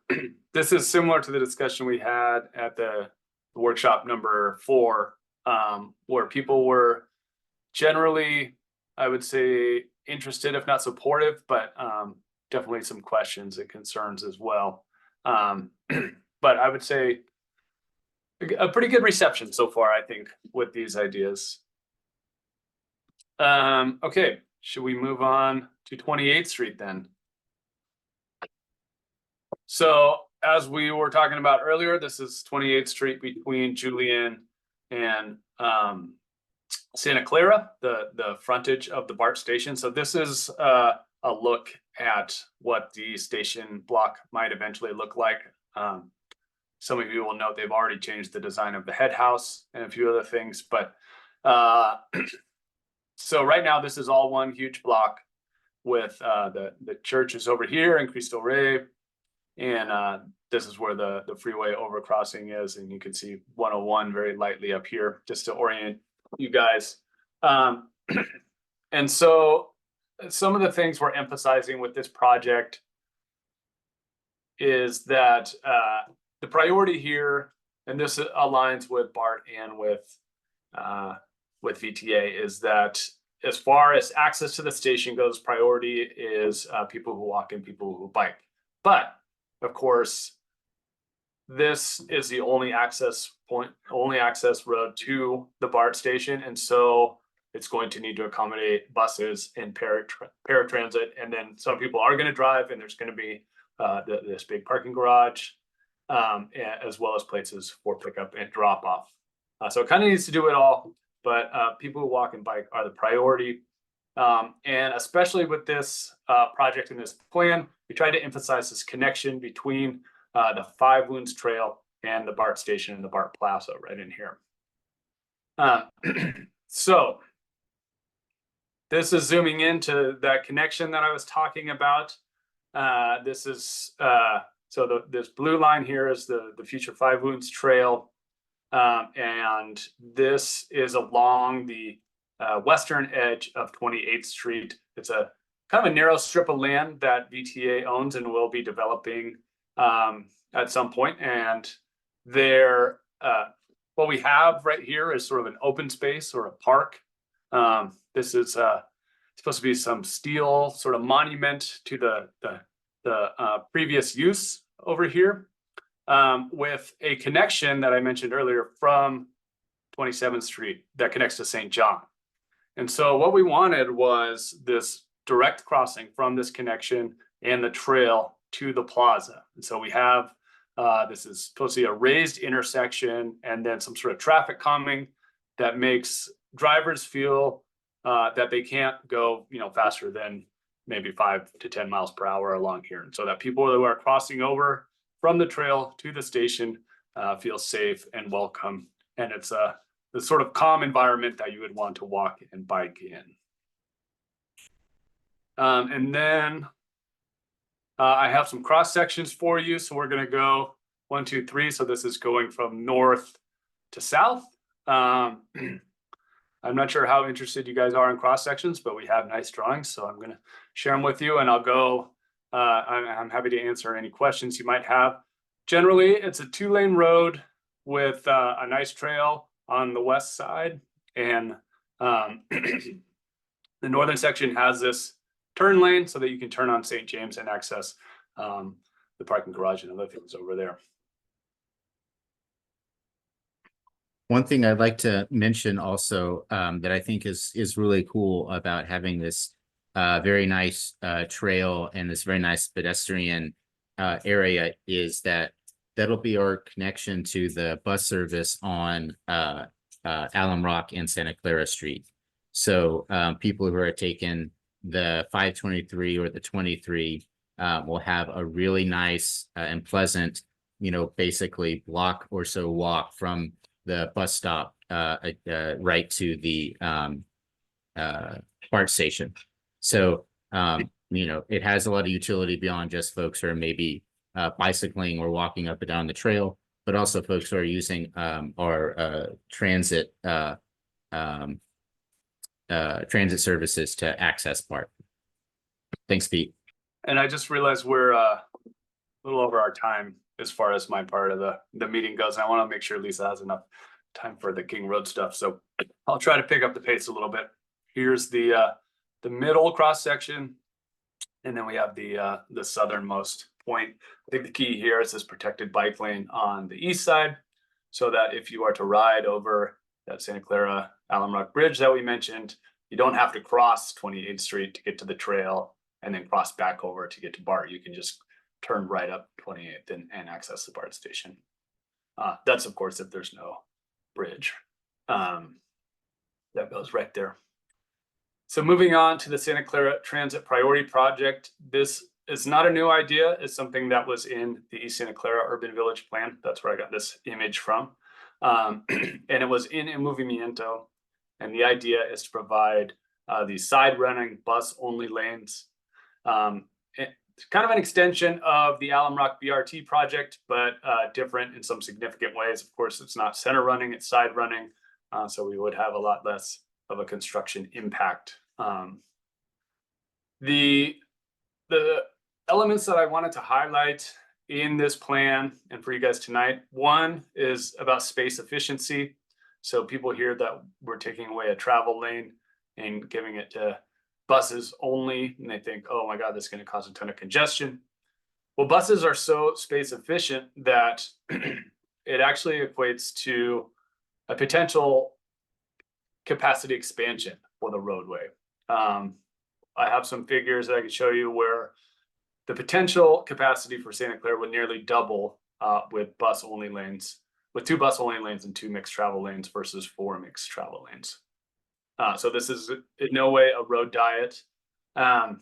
Speaker 2: this is similar to the discussion we had at the workshop number 4, where people were generally, I would say, interested, if not supportive, but definitely some questions and concerns as well. But I would say a pretty good reception so far, I think, with these ideas. Okay, should we move on to 28th Street then? So as we were talking about earlier, this is 28th Street between Julian and Santa Clara, the frontage of the BART station. So this is a look at what the station block might eventually look like. Some of you will note they've already changed the design of the head house and a few other things, but so right now this is all one huge block with the church is over here in Cristo Rey, and this is where the freeway overcrossing is, and you can see 101 very lightly up here just to orient you guys. And so some of the things we're emphasizing with this project is that the priority here, and this aligns with BART and with VTA, is that as far as access to the station goes, priority is people who walk and people who bike. But of course, this is the only access point, only access road to the BART station, and so it's going to need to accommodate buses and paratransit, and then some people are going to drive, and there's going to be this big parking garage, as well as places for pickup and drop off. So it kind of needs to do it all, but people who walk and bike are the priority. And especially with this project and this plan, we try to emphasize this connection between the Five Loons Trail and the BART station and the BART Plaza right in here. So this is zooming into that connection that I was talking about. This is so this blue line here is the future Five Loons Trail, and this is along the western edge of 28th Street. It's a kind of a narrow strip of land that VTA owns and will be developing at some point. And there, what we have right here is sort of an open space or a park. This is supposed to be some steel sort of monument to the previous use over here, with a connection that I mentioned earlier from 27th Street that connects to St. John. And so what we wanted was this direct crossing from this connection and the trail to the plaza. And so we have, this is supposed to be a raised intersection and then some sort of traffic calming that makes drivers feel that they can't go, faster than maybe 5 to 10 miles per hour along here. And so that people who are crossing over from the trail to the station feel safe and welcome. And it's the sort of calm environment that you would want to walk and bike in. And then I have some cross sections for you. So we're going to go 1, 2, 3. So this is going from north to south. I'm not sure how interested you guys are in cross sections, but we have nice drawings. So I'm going to share them with you, and I'll go. I'm happy to answer any questions you might have. Generally, it's a 2-lane road with a nice trail on the west side, and the northern section has this turn lane so that you can turn on St. James and access the parking garage and other things over there.
Speaker 7: One thing I'd like to mention also that I think is really cool about having this very nice trail and this very nice pedestrian area is that that'll be our connection to the bus service on Alum Rock and Santa Clara Street. So people who are taking the 523 or the 23 will have a really nice and pleasant, basically block or so walk from the bus stop right to the BART station. So it has a lot of utility beyond just folks who are maybe bicycling or walking up and down the trail, but also folks who are using our transit services to access BART. Thanks, Pete.
Speaker 2: And I just realized we're a little over our time as far as my part of the meeting goes. And I want to make sure Lisa has enough time for the King Road stuff. So I'll try to pick up the pace a little bit. Here's the middle cross section. And then we have the southernmost point. I think the key here is this protected bike lane on the east side, so that if you are to ride over that Santa Clara Alum Rock Bridge that we mentioned, you don't have to cross 28th Street to get to the trail and then cross back over to get to BART. You can just turn right up 28th and access the BART station. That's of course if there's no bridge. That goes right there. So moving on to the Santa Clara Transit Priority Project. This is not a new idea. It's something that was in the East Santa Clara Urban Village Plan. That's where I got this image from. And it was in Movimiento. And the idea is to provide these side running bus only lanes. It's kind of an extension of the Alum Rock BRT project, but different in some significant ways. Of course, it's not center running, it's side running. So we would have a lot less of a construction impact. The elements that I wanted to highlight in this plan and for you guys tonight, one is about space efficiency. So people hear that we're taking away a travel lane and giving it to buses only, and they think, oh my God, that's going to cause a ton of congestion. Well, buses are so space efficient that it actually equates to a potential capacity expansion for the roadway. I have some figures that I can show you where the potential capacity for Santa Clara would nearly double with bus only lanes, with 2 bus only lanes and 2 mixed travel lanes versus 4 mixed travel lanes. So this is in no way a road diet. And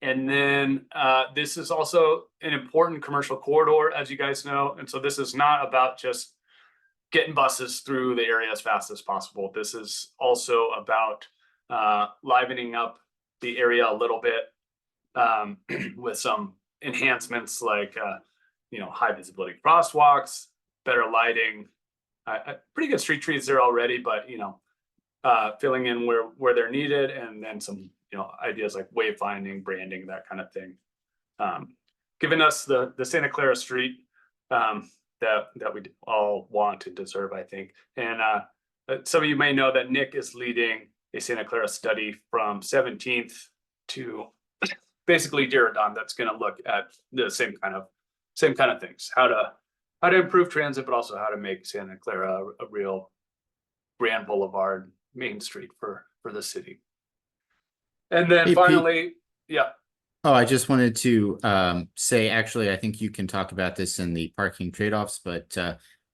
Speaker 2: then this is also an important commercial corridor, as you guys know. And so this is not about just getting buses through the area as fast as possible. This is also about livening up the area a little bit with some enhancements like high visibility crosswalks, better lighting, pretty good street trees there already, but filling in where they're needed, and then some ideas like wayfinding, branding, that kind of thing. Giving us the Santa Clara street that we all want and deserve, I think. And some of you may know that Nick is leading a Santa Clara study from 17th to basically Diridon that's going to look at the same kind of things, how to improve transit, but also how to make Santa Clara a real grand boulevard, main street for the city. And then finally, yeah.
Speaker 7: Oh, I just wanted to say, actually, I think you can talk about this in the parking trade-offs, but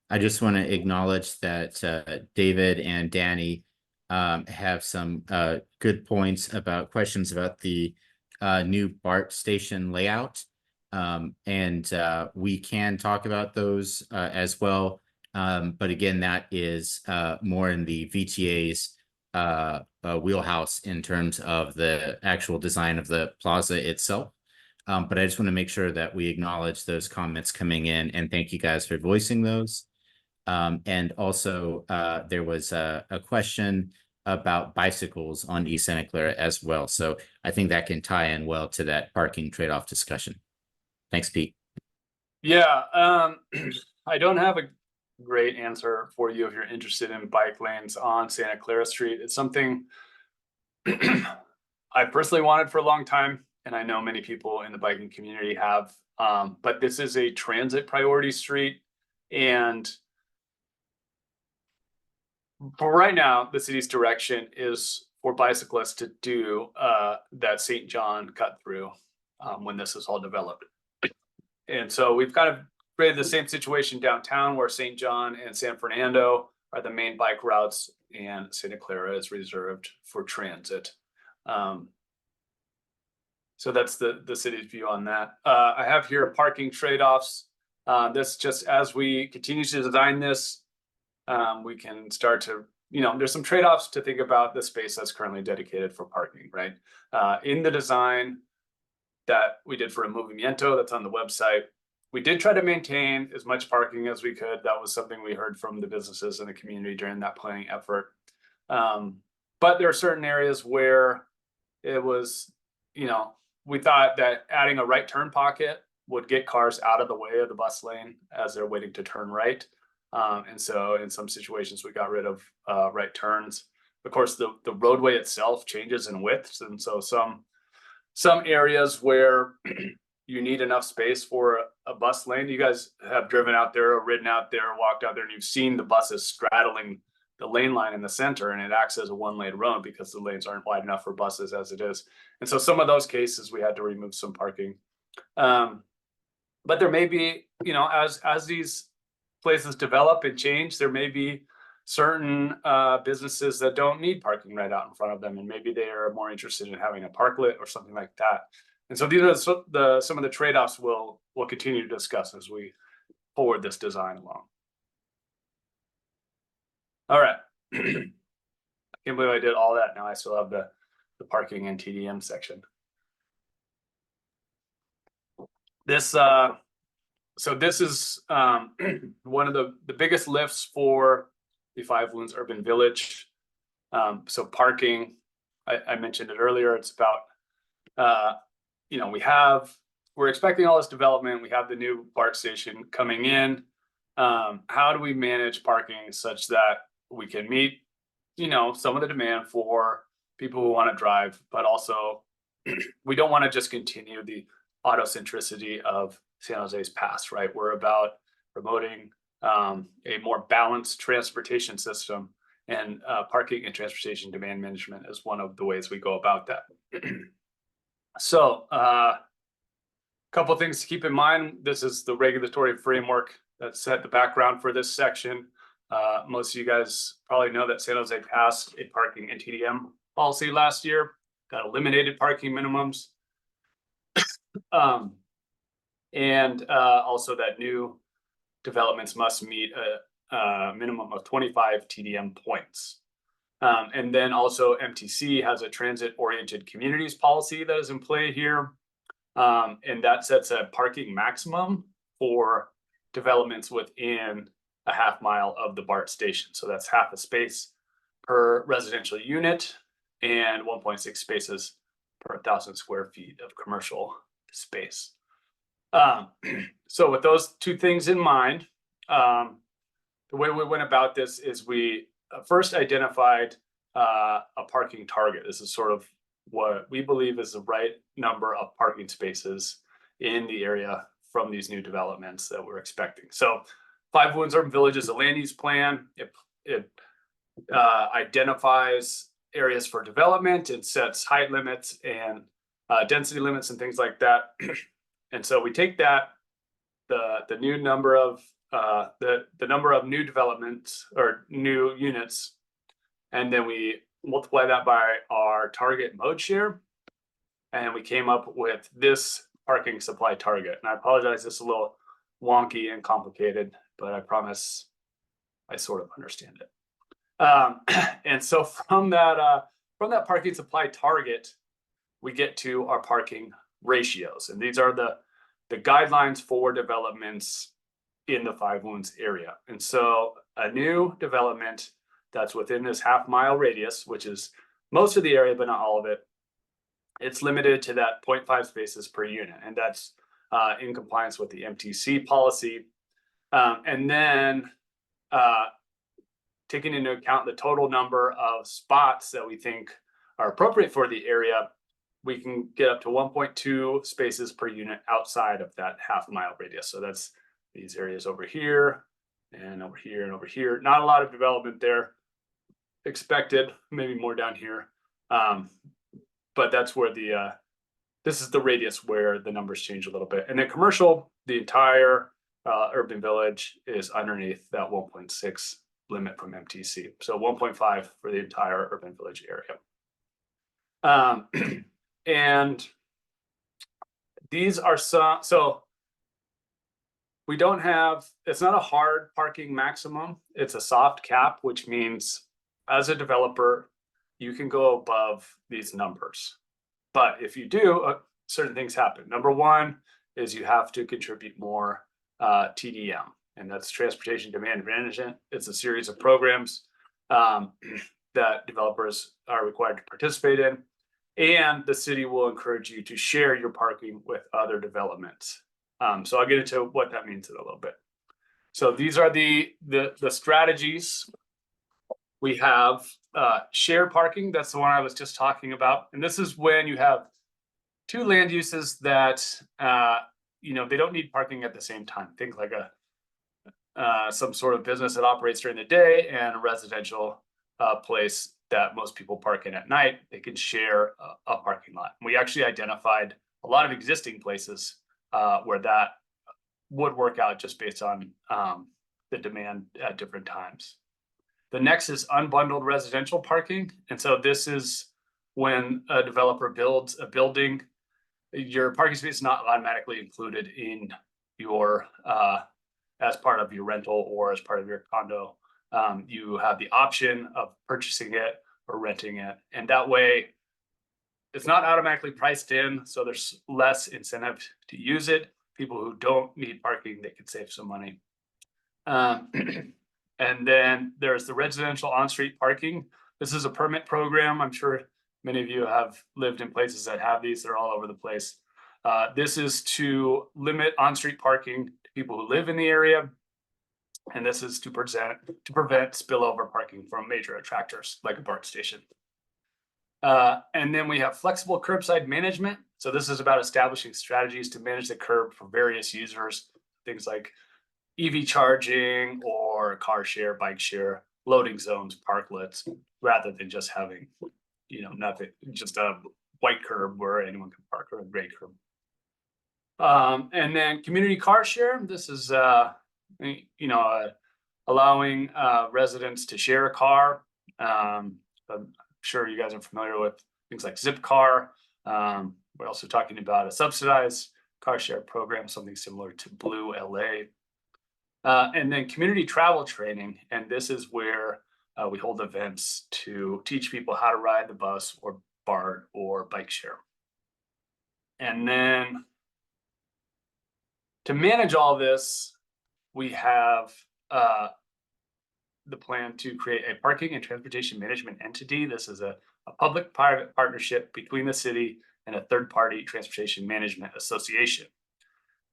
Speaker 7: I just want to acknowledge that David and Danny have some good points about questions about the new BART station layout. And we can talk about those as well. But again, that is more in the VTA's wheelhouse in terms of the actual design of the plaza itself. But I just want to make sure that we acknowledge those comments coming in, and thank you guys for voicing those. And also there was a question about bicycles on East Santa Clara as well. So I think that can tie in well to that parking trade-off discussion. Thanks, Pete.
Speaker 2: Yeah, I don't have a great answer for you if you're interested in bike lanes on Santa Clara Street. It's something I personally wanted for a long time, and I know many people in the biking community have, but this is a transit priority street. And for right now, the city's direction is for bicyclists to do that St. John cut through when this is all developed. And so we've kind of created the same situation downtown where St. John and San Fernando are the main bike routes, and Santa Clara is reserved for transit. So that's the city's view on that. I have here parking trade-offs. This just as we continue to design this, we can start to, there's some trade-offs to think about the space that's currently dedicated for parking, right? In the design that we did for a Movimiento that's on the website, we did try to maintain as much parking as we could. That was something we heard from the businesses in the community during that planning effort. But there are certain areas where it was, we thought that adding a right turn pocket would get cars out of the way of the bus lane as they're waiting to turn right. And so in some situations, we got rid of right turns. Of course, the roadway itself changes in widths. And so some areas where you need enough space for a bus lane. You guys have driven out there or ridden out there, walked out there, and you've seen the buses straddling the lane line in the center, and it acts as a one-lane road because the lanes aren't wide enough for buses as it is. And so some of those cases, we had to remove some parking. But there may be, as these places develop and change, there may be certain businesses that don't need parking right out in front of them, and maybe they are more interested in having a parklet or something like that. And so these are some of the trade-offs we'll continue to discuss as we forward this design along. All right. I can't believe I did all that. Now I still have the parking and TDM section. This so this is one of the biggest lifts for the Five Wounds Urban Village. So parking, I mentioned it earlier. It's about we're expecting all this development. We have the new BART station coming in. How do we manage parking such that we can meet, some of the demand for people who want to drive, but also we don't want to just continue the autocentricity of San Jose's past, right? We're about promoting a more balanced transportation system, and parking and transportation demand management is one of the ways we go about that. So a couple of things to keep in mind. This is the regulatory framework that set the background for this section. Most of you guys probably know that San Jose passed a parking and TDM policy last year that eliminated parking minimums. And also that new developments must meet a minimum of 25 TDM points. And then also MTC has a transit-oriented communities policy that is in play here. And that sets a parking maximum for developments within a half mile of the BART station. So that's half a space per residential unit and 1.6 spaces per 1,000 square feet of commercial space. So with those two things in mind, the way we went about this is we first identified a parking target. This is sort of what we believe is the right number of parking spaces in the area from these new developments that we're expecting. So Five Wounds Urban Village is a land use plan. It identifies areas for development. It sets height limits and density limits and things like that. And so we take that, the new number of the number of new developments or new units, and then we multiply that by our target mode share, and we came up with this parking supply target. And I apologize, it's a little wonky and complicated, but I promise I sort of understand it. And so from that parking supply target, we get to our parking ratios, and these are the guidelines for developments in the Five Wounds area. And so a new development that's within this half mile radius, which is most of the area, but not all of it, it's limited to that 0.5 spaces per unit. And that's in compliance with the MTC policy. And then taking into account the total number of spots that we think are appropriate for the area, we can get up to 1.2 spaces per unit outside of that half mile radius. So that's these areas over here and over here and over here. Not a lot of development there expected, maybe more down here. But that's where this is the radius where the numbers change a little bit. And then commercial, the entire urban village is underneath that 1.6 limit from MTC. So 1.5 for the entire urban village area. And these are so We don't have, it's not a hard parking maximum. It's a soft cap, which means as a developer, you can go above these numbers. But if you do, certain things happen. Number one is you have to contribute more TDM, and that's transportation demand management. It's a series of programs that developers are required to participate in. And the city will encourage you to share your parking with other developments. So I'll get into what that means in a little bit. So these are the strategies. We have shared parking. That's the one I was just talking about. And this is when you have two land uses that they don't need parking at the same time. Think like some sort of business that operates during the day and a residential place that most people park in at night. They can share a parking lot. We actually identified a lot of existing places where that would work out just based on the demand at different times. The next is unbundled residential parking. And so this is when a developer builds a building, your parking space is not automatically included in your as part of your rental or as part of your condo. You have the option of purchasing it or renting it. And that way, it's not automatically priced in, so there's less incentive to use it. People who don't need parking, they can save some money. And then there's the residential on-street parking. This is a permit program. I'm sure many of you have lived in places that have these. They're all over the place. This is to limit on-street parking to people who live in the area. And this is to prevent spillover parking from major attractors like a BART station. And then we have flexible curbside management. So this is about establishing strategies to manage the curb for various users, things like EV charging or car share, bike share, loading zones, parklets, rather than just having, nothing, just a white curb where anyone can park or a gray curb. And then community car share. This is, allowing residents to share a car. I'm sure you guys are familiar with things like Zipcar. We're also talking about a subsidized car share program, something similar to Blue LA. And then community travel training. And this is where we hold events to teach people how to ride the bus or BART or bike share. And then to manage all this, we have the plan to create a parking and transportation management entity. This is a public-private partnership between the city and a third-party transportation management association.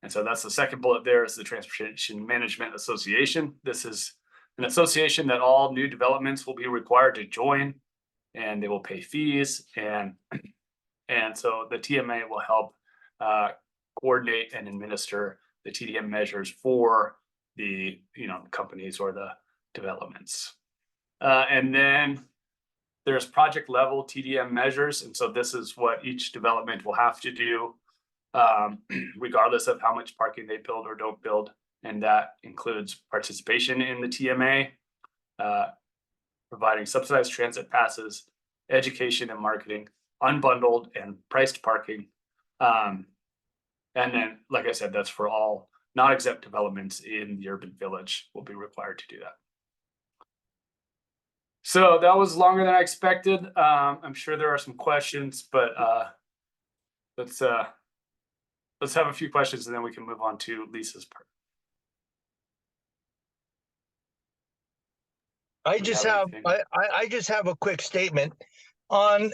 Speaker 2: And so that's the second bullet there, is the Transportation Management Association. This is an association that all new developments will be required to join, and they will pay fees. And so the TMA will help coordinate and administer the TDM measures for the companies or the developments. And then there's project level TDM measures. And so this is what each development will have to do, regardless of how much parking they build or don't build. And that includes participation in the TMA, providing subsidized transit passes, education and marketing, unbundled and priced parking. And then, like I said, that's for all non-exempt developments in the urban village will be required to do that. So that was longer than I expected. I'm sure there are some questions, but let's have a few questions and then we can move on to Lisa's part.
Speaker 15: I just have a quick statement on,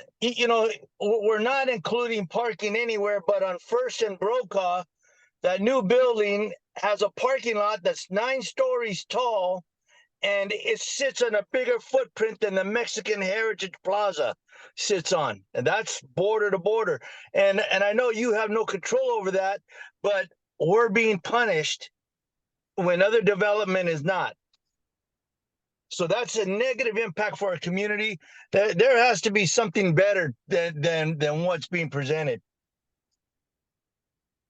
Speaker 15: we're not including parking anywhere, but on First and Brokaw, that new building has a parking lot that's 9 stories tall, and it sits on a bigger footprint than the Mexican Heritage Plaza sits on. And that's border to border. And I know you have no control over that, but we're being punished when other development is not. So that's a negative impact for our community. There has to be something better than what's being presented.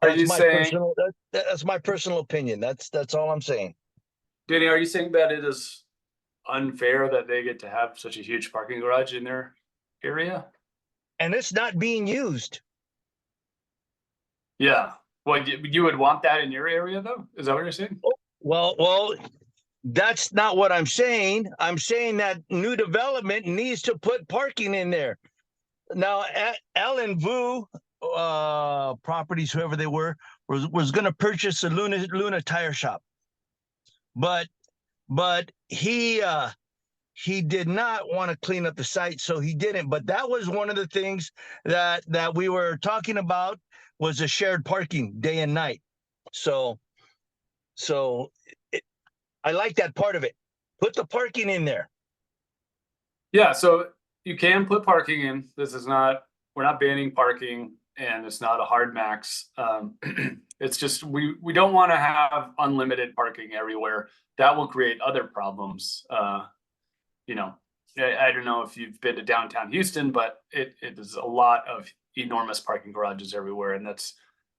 Speaker 15: That's my personal opinion. That's all I'm saying.
Speaker 2: Danny, are you saying that it is unfair that they get to have such a huge parking garage in their area?
Speaker 15: And it's not being used.
Speaker 2: Yeah. Well, you would want that in your area though? Is that what you're saying?
Speaker 15: Well, that's not what I'm saying. I'm saying that new development needs to put parking in there. Now, Alan Vu Properties, whoever they were, was going to purchase a Luna tire shop, but he did not want to clean up the site, so he didn't. But that was one of the things that we were talking about, was a shared parking day and night. So I like that part of it. Put the parking in there.
Speaker 2: Yeah, so you can put parking in. This is not, we're not banning parking, and it's not a hard max. It's just we don't want to have unlimited parking everywhere. That will create other problems. You know, I don't know if you've been to downtown Houston, but it is a lot of enormous parking garages everywhere, and that's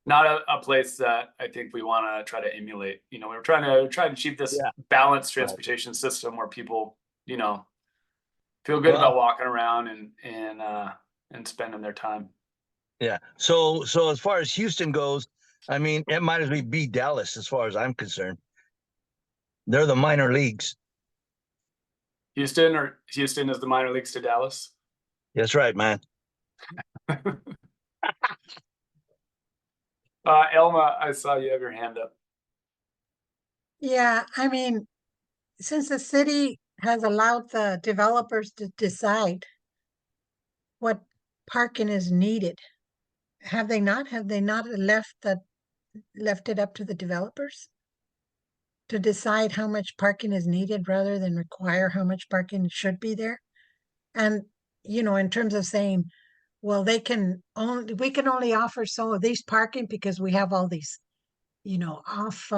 Speaker 2: not a place that I think we want to try to emulate. You know, we're trying to achieve this balanced transportation system where people, you know, feel good about walking around and spending their time.
Speaker 15: Yeah. So as far as Houston goes, I mean, it might as well be Dallas as far as I'm concerned. They're the minor leagues.
Speaker 2: Houston is the minor leagues to Dallas.
Speaker 15: That's right, man.
Speaker 2: Elma, I saw you have your hand up.
Speaker 9: Yeah, I mean, since the city has allowed the developers to decide what parking is needed, have they not? Have they not left it up to the developers to decide how much parking is needed rather than require how much parking should be there? And, you know, in terms of saying, well, we can only offer so of these parking because we have all these, you know, off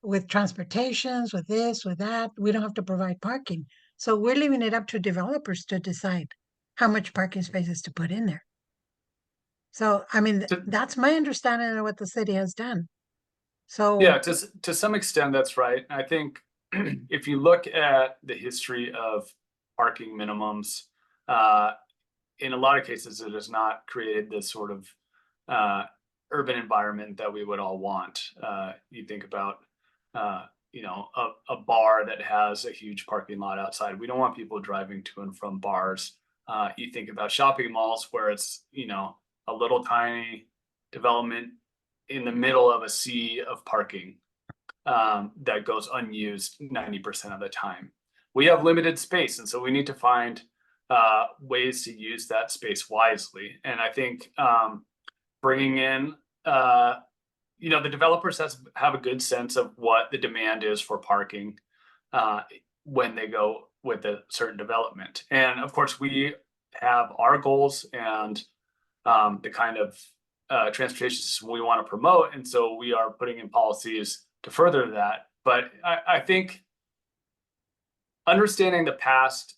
Speaker 9: with transportations, with this, with that, we don't have to provide parking. So we're leaving it up to developers to decide how much parking spaces to put in there. So, I mean, that's my understanding of what the city has done. So
Speaker 2: yeah, to some extent, that's right. I think if you look at the history of parking minimums, in a lot of cases, it has not created this sort of urban environment that we would all want. You think about, you know, a bar that has a huge parking lot outside. We don't want people driving to and from bars. You think about shopping malls where it's, you know, a little tiny development in the middle of a sea of parking that goes unused 90% of the time. We have limited space, and so we need to find ways to use that space wisely. And I think bringing in, you know, the developers have a good sense of what the demand is for parking when they go with a certain development. And of course, we have our goals and the kind of transportation system we want to promote. And so we are putting in policies to further that. But I think understanding the past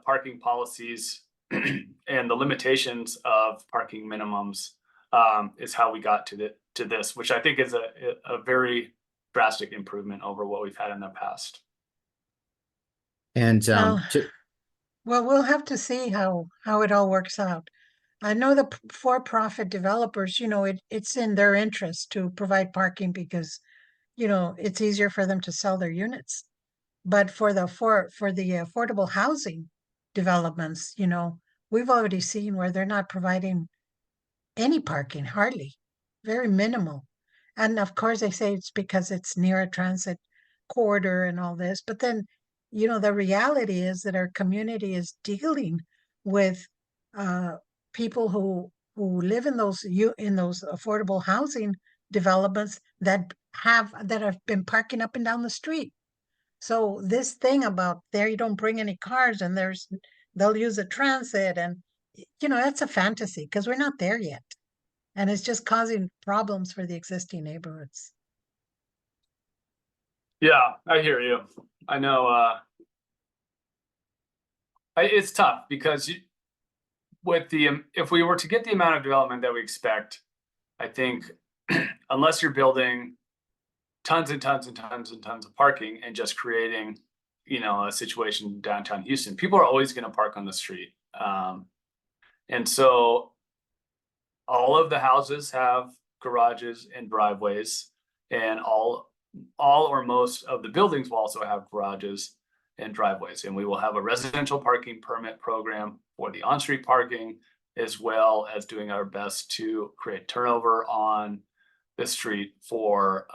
Speaker 2: parking policies and the limitations of parking minimums is how we got to this, which I think is a very drastic improvement over what we've had in the past.
Speaker 7: And
Speaker 9: well, we'll have to see how it all works out. I know the for-profit developers, you know, it's in their interest to provide parking because, you know, it's easier for them to sell their units. But for the affordable housing developments, you know, we've already seen where they're not providing any parking, hardly, very minimal. And of course, they say it's because it's near a transit corridor and all this. But then, you know, the reality is that our community is dealing with people who live in those affordable housing developments that have been parking up and down the street. So this thing about there you don't bring any cars and they'll use a transit, and you know, that's a fantasy because we're not there yet. And it's just causing problems for the existing neighborhoods.
Speaker 2: Yeah, I hear you. I know it's tough because if we were to get the amount of development that we expect, I think unless you're building tons and tons and tons and tons of parking and just creating, you know, a situation in downtown Houston, people are always going to park on the street. And so all of the houses have garages and driveways, and all or most of the buildings will also have garages and driveways. And we will have a residential parking permit program for the on-street parking, as well as doing our best to create turnover on the street for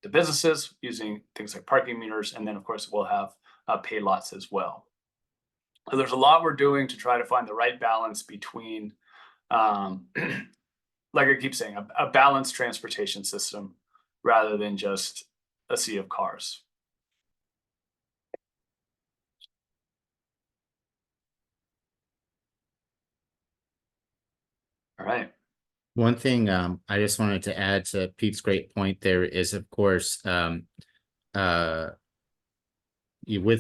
Speaker 2: the businesses using things like parking meters. And then of course we'll have pay lots as well. So there's a lot we're doing to try to find the right balance between, like I keep saying, a balanced transportation system rather than just a sea of cars. All right.
Speaker 7: One thing I just wanted to add to Pete's great point there is, of course, with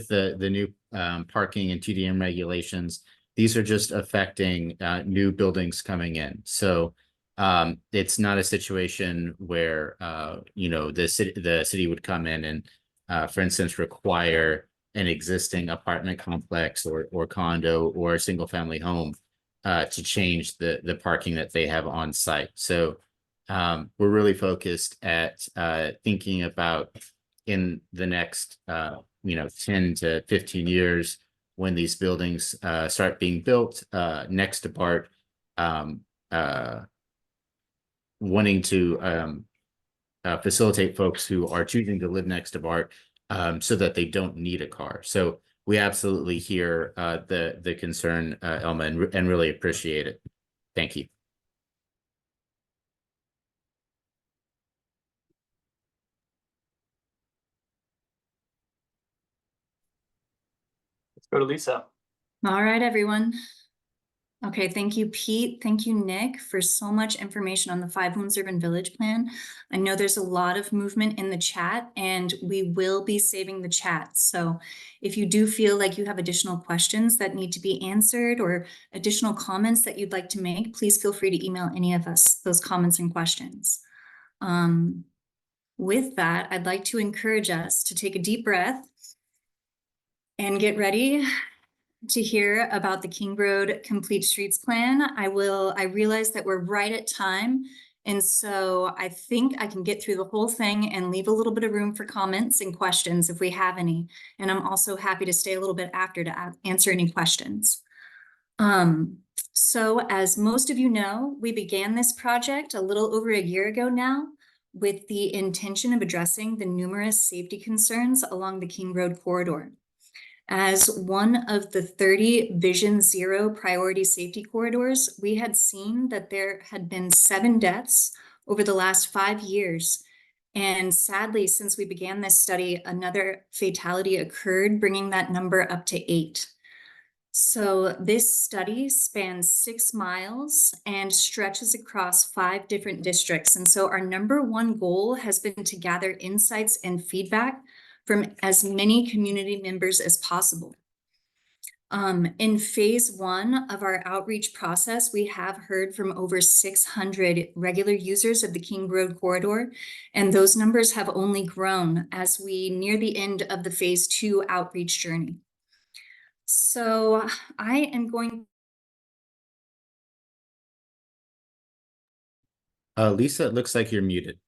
Speaker 7: the new parking and TDM regulations, these are just affecting new buildings coming in. So it's not a situation where the city would come in and, for instance, require an existing apartment complex or condo or a single family home to change the parking that they have on site. So we're really focused at thinking about in the next 10 to 15 years, when these buildings start being built next to BART, wanting to facilitate folks who are choosing to live next to BART so that they don't need a car. So we absolutely hear the concern, Elma, and really appreciate it. Thank you.
Speaker 2: Let's go to Lisa.
Speaker 1: All right, everyone. Okay, thank you, Pete. Thank you, Nick, for so much information on the 5 Homes Urban Village Plan. I know there's a lot of movement in the chat, and we will be saving the chat. So if you do feel like you have additional questions that need to be answered or additional comments that you'd like to make, please feel free to email any of us those comments and questions. With that, I'd like to encourage us to take a deep breath and get ready to hear about the King Road Complete Streets Plan. I realize that we're right at time, and so I think I can get through the whole thing and leave a little bit of room for comments and questions if we have any. And I'm also happy to stay a little bit after to answer any questions. So as most of you know, we began this project a little over a year ago now, with the intention of addressing the numerous safety concerns along the King Road corridor. As one of the 30 Vision Zero priority safety corridors, we had seen that there had been 7 deaths over the last 5 years. And sadly, since we began this study, another fatality occurred, bringing that number up to 8. So this study spans 6 miles and stretches across 5 different districts. And so our #1 goal has been to gather insights and feedback from as many community members as possible. In phase 1 of our outreach process, we have heard from over 600 regular users of the King Road corridor, and those numbers have only grown as we near the end of the phase 2 outreach journey. So I am going.
Speaker 7: Lisa, it looks like you're muted.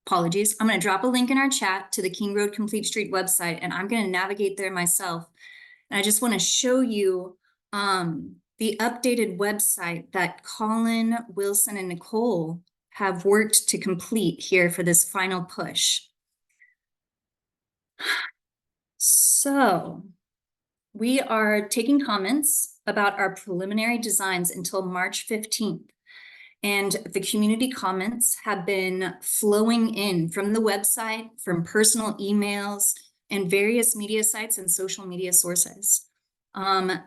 Speaker 1: Apologies. I'm going to drop a link in our chat to the King Road Complete Street website, and I'm going to navigate there myself. And I just want to show you the updated website that Colin, Wilson, and Nicole have worked to complete here for this final push. So we are taking comments about our preliminary designs until March 15th. And the community comments have been flowing in from the website, from personal emails, and various media sites and social media sources.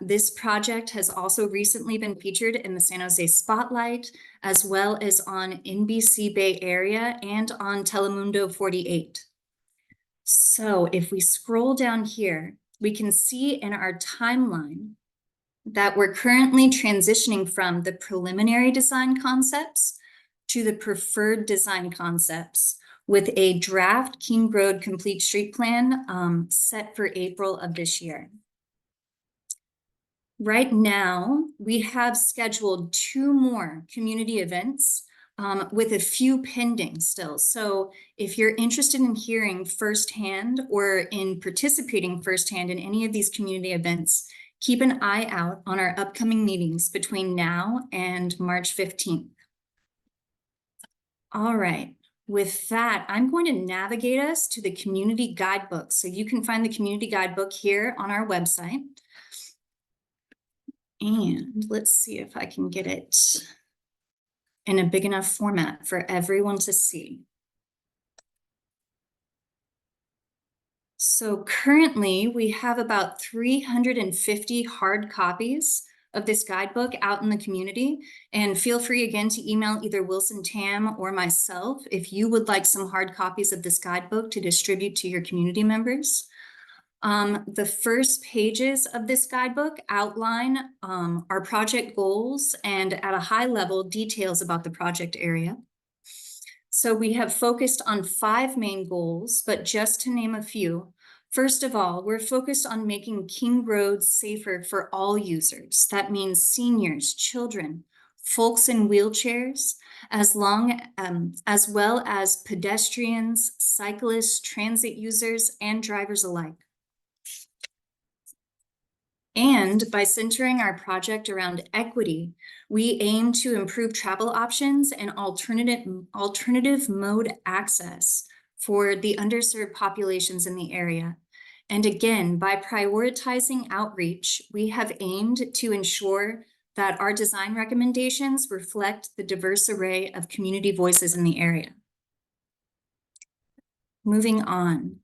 Speaker 1: This project has also recently been featured in the San Jose Spotlight, as well as on NBC Bay Area and on Telemundo 48. So if we scroll down here, we can see in our timeline that we're currently transitioning from the preliminary design concepts to the preferred design concepts, with a draft King Road Complete Street Plan set for April of this year. Right now, we have scheduled 2 more community events with a few pending still. So if you're interested in hearing firsthand or in participating firsthand in any of these community events, keep an eye out on our upcoming meetings between now and March 15th. All right. With that, I'm going to navigate us to the community guidebook. So you can find the community guidebook here on our website. And let's see if I can get it in a big enough format for everyone to see. So currently we have about 350 hard copies of this guidebook out in the community, and feel free again to email either Wilson Tam or myself if you would like some hard copies of this guidebook to distribute to your community members. The first pages of this guidebook outline our project goals and at a high level details about the project area. So we have focused on 5 main goals, but just to name a few. First of all, we're focused on making King Road safer for all users. That means seniors, children, folks in wheelchairs, as well as pedestrians, cyclists, transit users, and drivers alike. And by centering our project around equity, we aim to improve travel options and alternative mode access for the underserved populations in the area. And again, by prioritizing outreach, we have aimed to ensure that our design recommendations reflect the diverse array of community voices in the area. Moving on.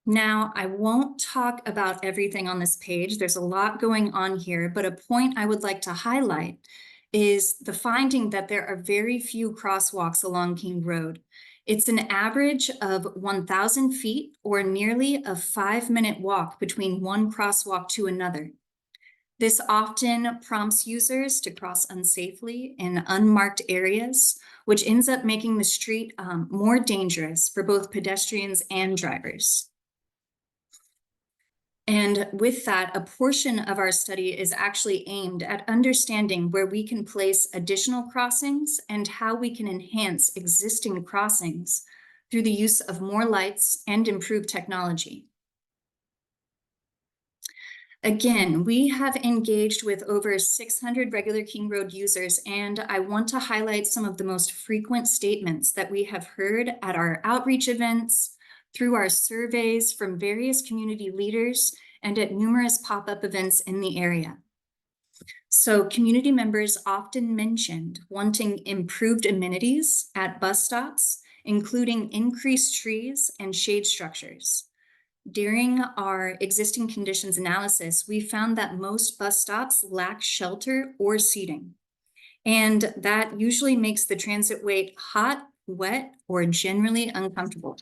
Speaker 1: Now, I won't talk about everything on this page. There's a lot going on here, but a point I would like to highlight is the finding that there are very few crosswalks along King Road. It's an average of 1,000 feet or nearly a 5-minute walk between one crosswalk to another. This often prompts users to cross unsafely in unmarked areas, which ends up making the street more dangerous for both pedestrians and drivers. And with that, a portion of our study is actually aimed at understanding where we can place additional crossings and how we can enhance existing crossings through the use of more lights and improved technology. Again, we have engaged with over 600 regular King Road users, and I want to highlight some of the most frequent statements that we have heard at our outreach events, through our surveys from various community leaders, and at numerous pop-up events in the area. So community members often mentioned wanting improved amenities at bus stops, including increased trees and shade structures. During our existing conditions analysis, we found that most bus stops lack shelter or seating, and that usually makes the transit wait hot, wet, or generally uncomfortable.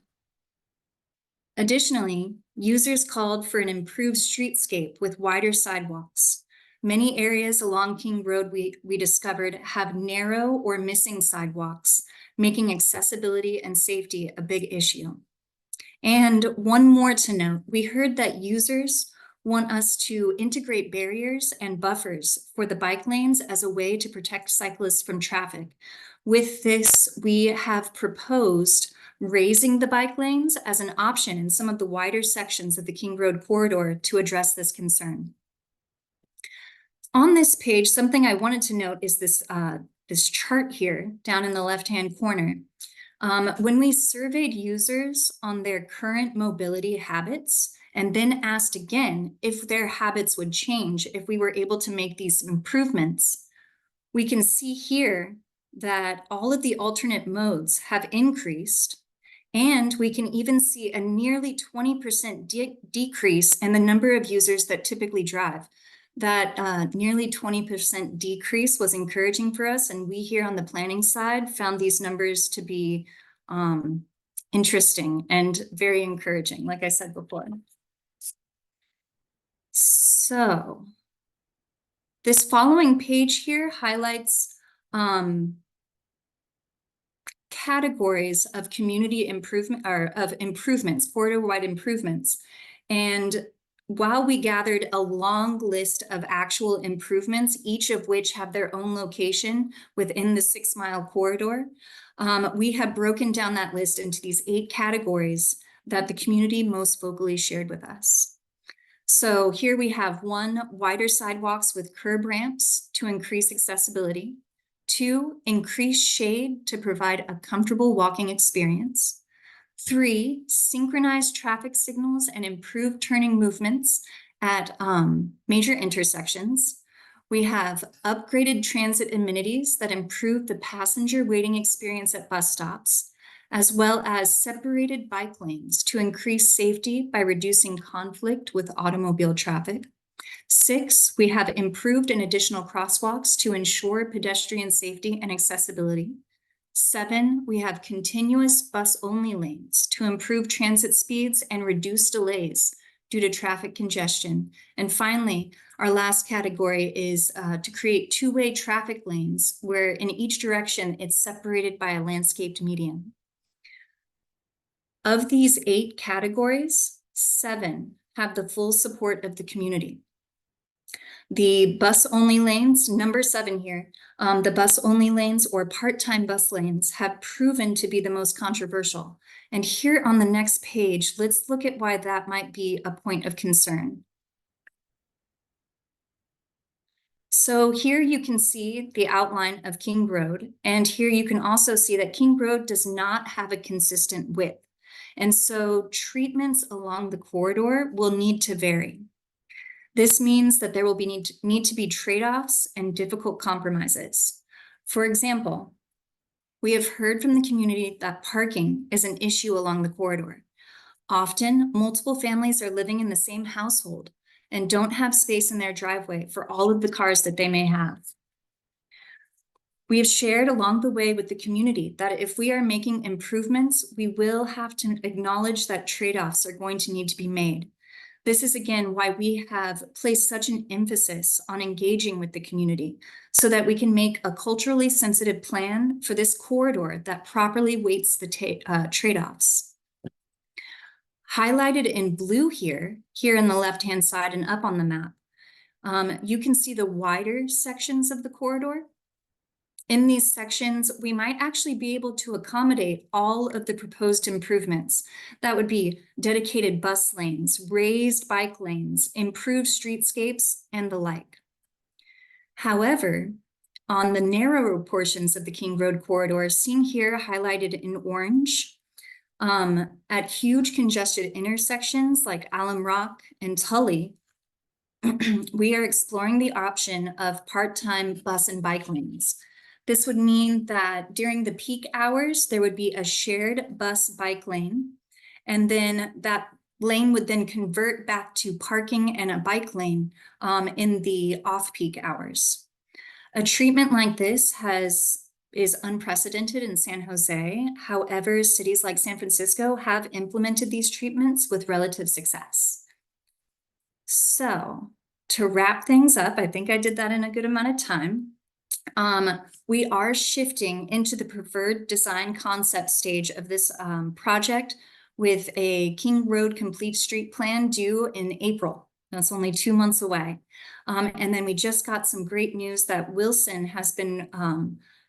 Speaker 1: Additionally, users called for an improved streetscape with wider sidewalks. Many areas along King Road we discovered have narrow or missing sidewalks, making accessibility and safety a big issue. And one more to note, we heard that users want us to integrate barriers and buffers for the bike lanes as a way to protect cyclists from traffic. With this, we have proposed raising the bike lanes as an option in some of the wider sections of the King Road corridor to address this concern. On this page, something I wanted to note is this, this chart here down in the left-hand corner. When we surveyed users on their current mobility habits and then asked again if their habits would change if we were able to make these improvements, we can see here that all of the alternate modes have increased, and we can even see a nearly 20% decrease in the number of users that typically drive. That nearly 20% decrease was encouraging for us, and we here on the planning side found these numbers to be interesting and very encouraging, like I said before. So this following page here highlights categories of community improvement or of improvements, corridor-wide improvements. And while we gathered a long list of actual improvements, each of which have their own location within the 6-mile corridor, we have broken down that list into these 8 categories that the community most vocally shared with us. So here we have 1, wider sidewalks with curb ramps to increase accessibility. 2, increase shade to provide a comfortable walking experience. 3, synchronized traffic signals and improved turning movements at major intersections. We have upgraded transit amenities that improve the passenger waiting experience at bus stops, as well as separated bike lanes to increase safety by reducing conflict with automobile traffic. 6, we have improved and additional crosswalks to ensure pedestrian safety and accessibility. 7, we have continuous bus-only lanes to improve transit speeds and reduce delays due to traffic congestion. And finally, our last category is to create 2-way traffic lanes where in each direction it's separated by a landscaped median. Of these 8 categories, 7 have the full support of the community. The bus-only lanes, number 7 here, the bus-only lanes or part-time bus lanes have proven to be the most controversial. And here on the next page, let's look at why that might be a point of concern. So here you can see the outline of King Road, and here you can also see that King Road does not have a consistent width. And so treatments along the corridor will need to vary. This means that there will need to be trade-offs and difficult compromises. For example, we have heard from the community that parking is an issue along the corridor. Often, multiple families are living in the same household and don't have space in their driveway for all of the cars that they may have. We have shared along the way with the community that if we are making improvements, we will have to acknowledge that trade-offs are going to need to be made. This is again why we have placed such an emphasis on engaging with the community so that we can make a culturally sensitive plan for this corridor that properly weights the trade-offs. Highlighted in blue here in the left-hand side and up on the map, you can see the wider sections of the corridor. In these sections, we might actually be able to accommodate all of the proposed improvements. That would be dedicated bus lanes, raised bike lanes, improved streetscapes, and the like. However, on the narrower portions of the King Road corridor, seen here highlighted in orange, at huge congested intersections like Alum Rock and Tully, we are exploring the option of part-time bus and bike lanes. This would mean that during the peak hours, there would be a shared bus bike lane, and then that lane would then convert back to parking and a bike lane in the off-peak hours. A treatment like this is unprecedented in San Jose. However, cities like San Francisco have implemented these treatments with relative success. So to wrap things up, I think I did that in a good amount of time. We are shifting into the preferred design concept stage of this project with a King Road Complete Street Plan due in April. That's only 2 months away. And then we just got some great news that Wilson has been,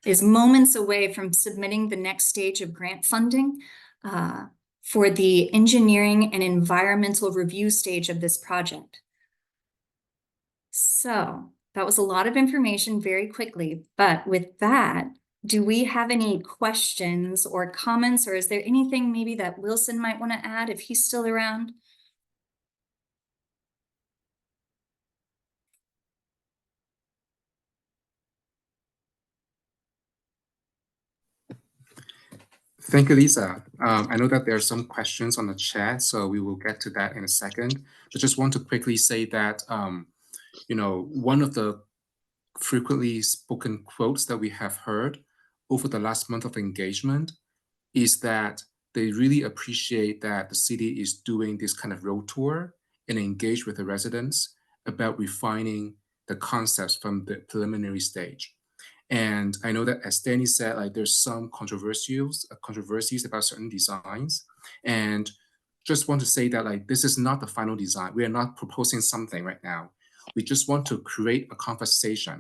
Speaker 1: is moments away from submitting the next stage of grant funding for the engineering and environmental review stage of this project. So that was a lot of information very quickly, but with that, do we have any questions or comments, or is there anything maybe that Wilson might want to add if he's still around?
Speaker 3: Thank you, Lisa. I know that there are some questions on the chat, so we will get to that in a second. But just want to quickly say that, you know, one of the frequently spoken quotes that we have heard over the last month of engagement is that they really appreciate that the city is doing this kind of road tour and engage with the residents about refining the concepts from the preliminary stage. And I know that, as Danny said, like there's some controversies about certain designs. And just want to say that like this is not the final design. We are not proposing something right now. We just want to create a conversation,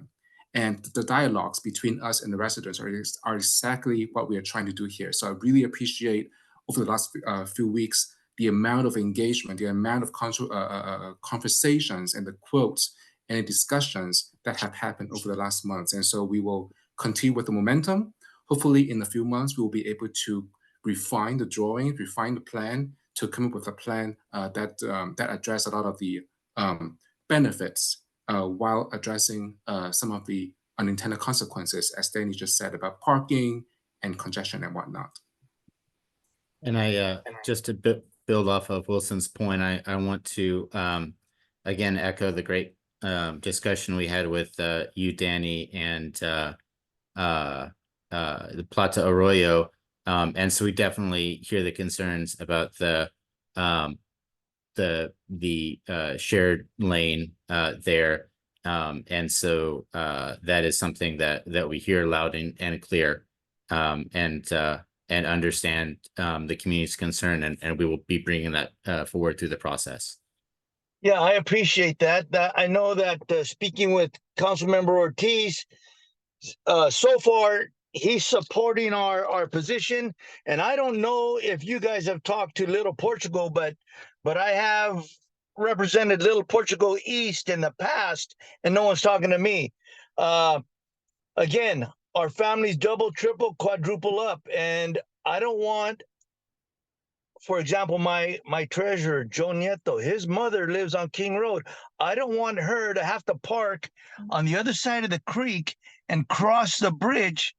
Speaker 3: and the dialogues between us and the residents are exactly what we are trying to do here. So I really appreciate over the last few weeks the amount of engagement, the amount of conversations and the quotes and the discussions that have happened over the last months. And so we will continue with the momentum. Hopefully in a few months, we will be able to refine the drawing, refine the plan to come up with a plan that address a lot of the benefits while addressing some of the unintended consequences, as Danny just said, about parking and congestion and whatnot.
Speaker 7: And I just to build off of Wilson's point, I want to again echo the great discussion we had with you, Danny, and the Plata Arroyo. And so we definitely hear the concerns about the shared lane there. And so that is something that we hear loud and clear, and understand the community's concern, and we will be bringing that forward through the process.
Speaker 15: Yeah, I appreciate that. I know that speaking with Councilmember Ortiz, so far he's supporting our position, and I don't know if you guys have talked to Little Portugal, but I have represented Little Portugal East in the past, and no one's talking to me. Again, our families double, triple, quadruple up, and I don't want, for example, my treasurer, Joe Nieto, his mother lives on King Road. I don't want her to have to park on the other side of the creek and cross the bridge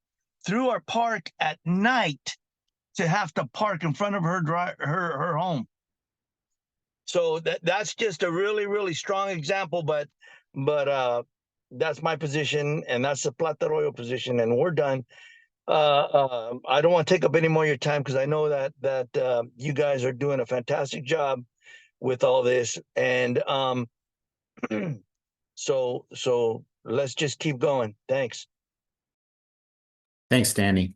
Speaker 15: through our park at night to have to park in front of her home. So that's just a really, really strong example, but that's my position, and that's the Plata Arroyo position, and we're done. I don't want to take up any more of your time because I know that you guys are doing a fantastic job with all this, and so let's just keep going. Thanks.
Speaker 7: Thanks, Danny.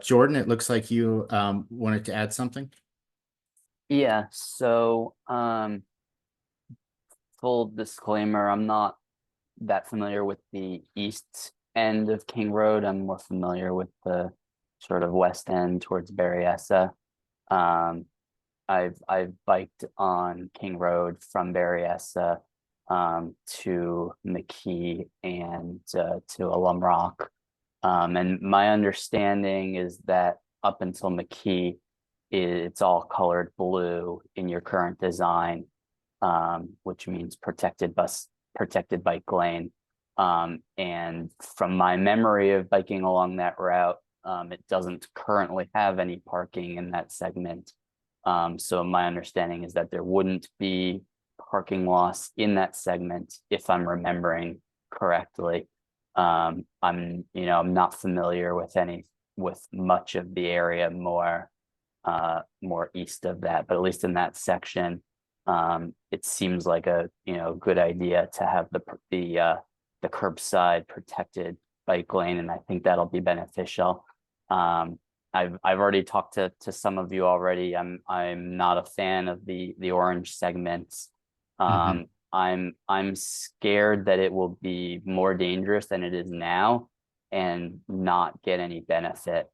Speaker 7: Jordan, it looks like you wanted to add something.
Speaker 8: Yeah, so full disclaimer, I'm not that familiar with the east end of King Road. I'm more familiar with the sort of west end towards Berryessa. I've biked on King Road from Berryessa to McKee and to Alum Rock. And my understanding is that up until McKee, it's all colored blue in your current design, which means protected bike lane. And from my memory of biking along that route, it doesn't currently have any parking in that segment. So my understanding is that there wouldn't be parking loss in that segment, if I'm remembering correctly. I'm not familiar with much of the area more east of that, but at least in that section, it seems like a good idea to have the curbside protected bike lane, and I think that'll be beneficial. I've already talked to some of you already. I'm not a fan of the orange segments. I'm scared that it will be more dangerous than it is now and not get any benefit.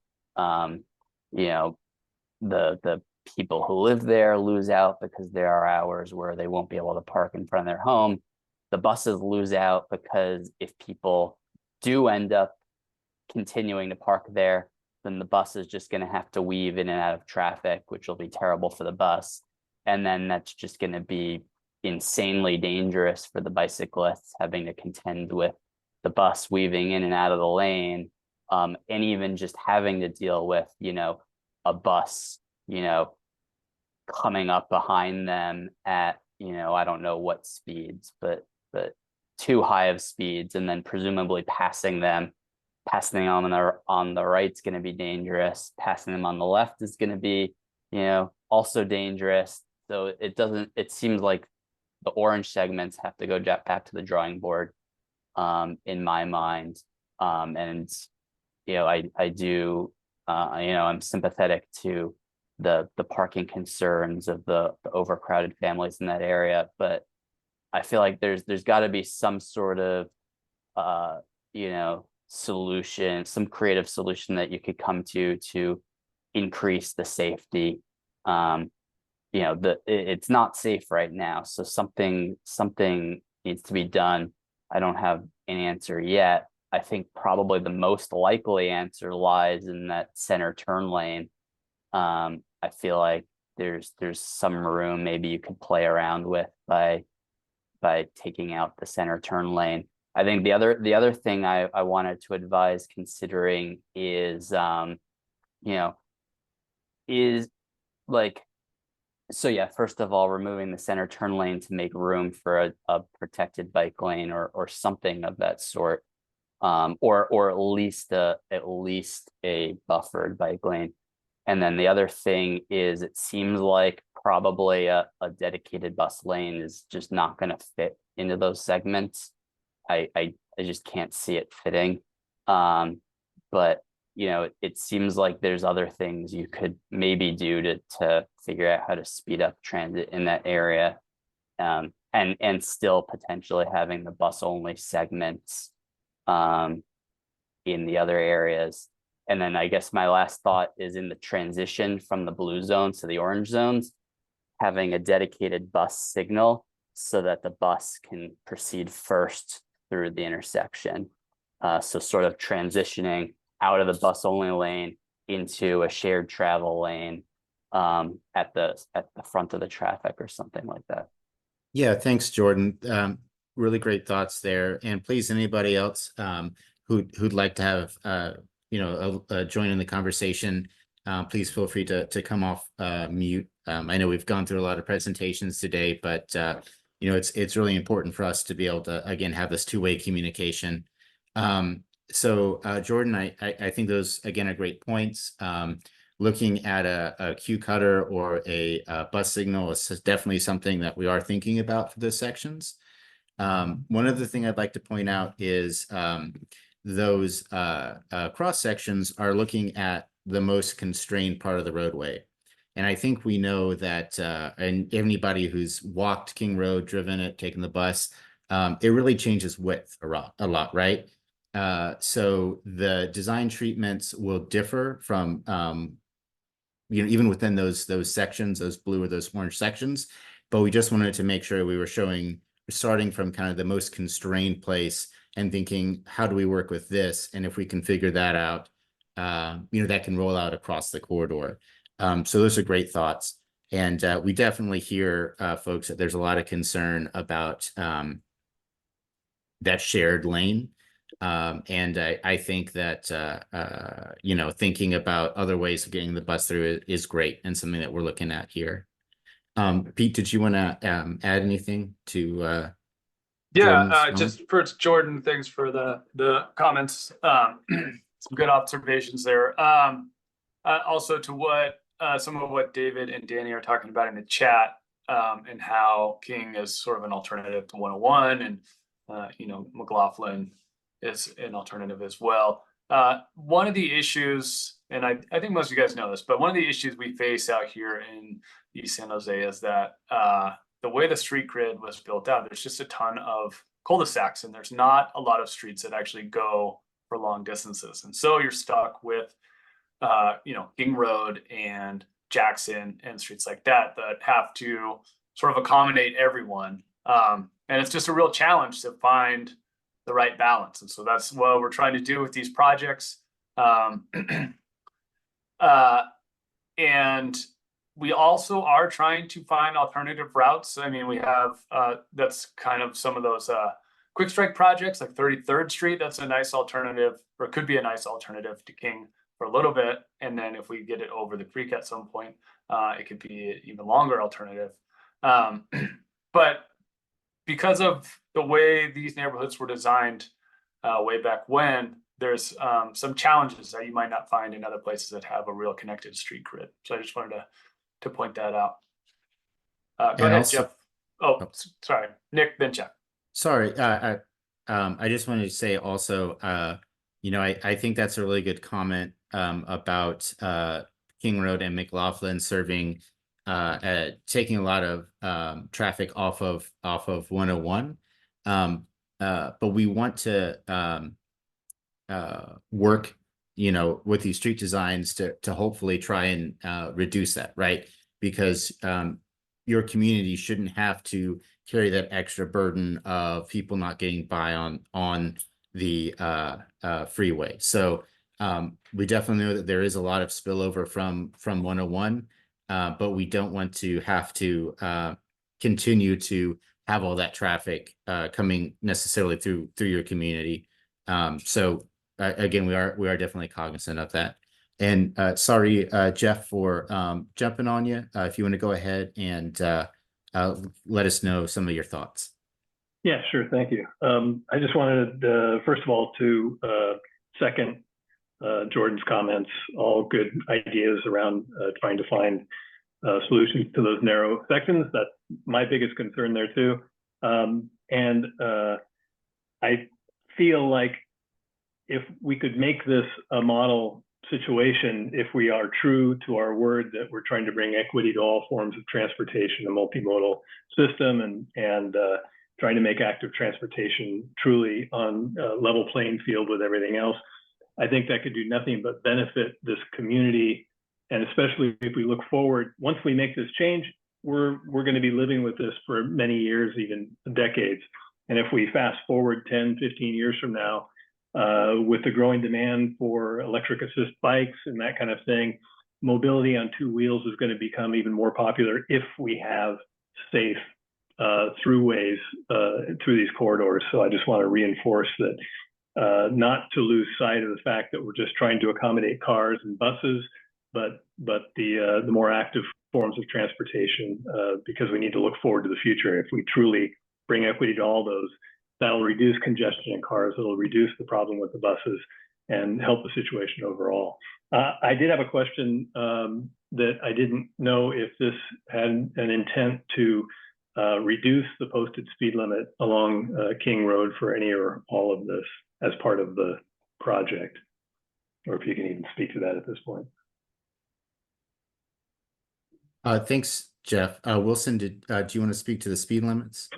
Speaker 8: The people who live there lose out because there are hours where they won't be able to park in front of their home. The buses lose out because if people do end up continuing to park there, then the bus is just going to have to weave in and out of traffic, which will be terrible for the bus. And then that's just going to be insanely dangerous for the bicyclists, having to contend with the bus weaving in and out of the lane, and even just having to deal with, a bus, coming up behind them at, I don't know what speeds, but too high of speeds, and then presumably passing them on the right is going to be dangerous. Passing them on the left is going to be, also dangerous. So it seems like the orange segments have to go back to the drawing board, in my mind. And, I'm sympathetic to the parking concerns of the overcrowded families in that area. But I feel like there's got to be some sort of solution, some creative solution that you could come to increase the safety. It's not safe right now, so something needs to be done. I don't have an answer yet. I think probably the most likely answer lies in that center turn lane. I feel like there's some room maybe you could play around with by taking out the center turn lane. I think the other thing I wanted to advise considering is first of all, removing the center turn lane to make room for a protected bike lane or something of that sort, or at least a buffered bike lane. And then the other thing is, it seems like probably a dedicated bus lane is just not going to fit into those segments. I just can't see it fitting. But it seems like there's other things you could maybe do to figure out how to speed up transit in that area, and still potentially having the bus only segments in the other areas. And then I guess my last thought is in the transition from the blue zones to the orange zones, having a dedicated bus signal so that the bus can proceed first through the intersection. So sort of transitioning out of the bus only lane into a shared travel lane at the front of the traffic or something like that.
Speaker 7: Yeah, thanks, Jordan. Really great thoughts there. And please, anybody else who'd like to have join in the conversation, please feel free to come off mute. I know we've gone through a lot of presentations today, but it's really important for us to be able to again have this two-way communication. So Jordan, I think those again are great points. Looking at a queue cutter or a bus signal is definitely something that we are thinking about for those sections. One other thing I'd like to point out is those cross sections are looking at the most constrained part of the roadway. And I think we know that, and anybody who's walked King Road, driven it, taken the bus, it really changes width a lot, right? So the design treatments will differ from, even within those sections, those blue or those orange sections. But we just wanted to make sure we were starting from kind of the most constrained place and thinking, how do we work with this? And if we can figure that out, that can roll out across the corridor. So those are great thoughts. And we definitely hear, folks, that there's a lot of concern about that shared lane. And I think that, thinking about other ways of getting the bus through is great and something that we're looking at here. Pete, did you want to add anything to
Speaker 2: just for Jordan, thanks for the comments. Some good observations there. Also to what some of what David and Danny are talking about in the chat, and how King is sort of an alternative to 101, and McLaughlin is an alternative as well. One of the issues, and I think most of you guys know this, but one of the issues we face out here in East San Jose is that the way the street grid was built out, there's just a ton of cul-de-sacs, and there's not a lot of streets that actually go for long distances. And so you're stuck with, King Road and Jackson and streets like that have to sort of accommodate everyone. And it's just a real challenge to find the right balance. And so that's what we're trying to do with these projects. And we also are trying to find alternative routes. I mean, we have, that's kind of some of those quick strike projects like 33rd Street. That's a nice alternative, or could be a nice alternative to King for a little bit. And then if we get it over the creek at some point, it could be an even longer alternative. But because of the way these neighborhoods were designed way back when, there's some challenges that you might not find in other places that have a real connected street grid. So I just wanted to point that out. Go ahead, Jeff. Oh, sorry, Nick, then Jeff.
Speaker 7: Sorry, I just wanted to say also, I think that's a really good comment about King Road and McLaughlin, serving taking a lot of traffic off of 101. But we want to work, with these street designs to hopefully try and reduce that, right? Because your community shouldn't have to carry that extra burden of people not getting by on the freeway. So we definitely know that there is a lot of spillover from 101, but we don't want to have to continue to have all that traffic coming necessarily through your community. So again, we are definitely cognizant of that. And sorry, Jeff, for jumping on you. If you want to go ahead and let us know some of your thoughts.
Speaker 6: Yeah, sure. Thank you. I just wanted, first of all, to second Jordan's comments. All good ideas around trying to find solutions to those narrow sections. That's my biggest concern there too. And I feel like if we could make this a model situation, if we are true to our word that we're trying to bring equity to all forms of transportation, a multimodal system, and trying to make active transportation truly on a level playing field with everything else, I think that could do nothing but benefit this community. And especially if we look forward, once we make this change, we're going to be living with this for many years, even decades. And if we fast forward 10, 15 years from now, with the growing demand for electric assist bikes and that kind of thing, mobility on two wheels is going to become even more popular if we have safe throughways through these corridors. So I just want to reinforce that, not to lose sight of the fact that we're just trying to accommodate cars and buses, but the more active forms of transportation, because we need to look forward to the future. If we truly bring equity to all those, that'll reduce congestion in cars, it'll reduce the problem with the buses, and help the situation overall. I did have a question that I didn't know if this had an intent to reduce the posted speed limit along King Road for any or all of this as part of the project, or if you can even speak to that at this point.
Speaker 7: Thanks, Jeff. Wilson, do you want to speak to the speed limits?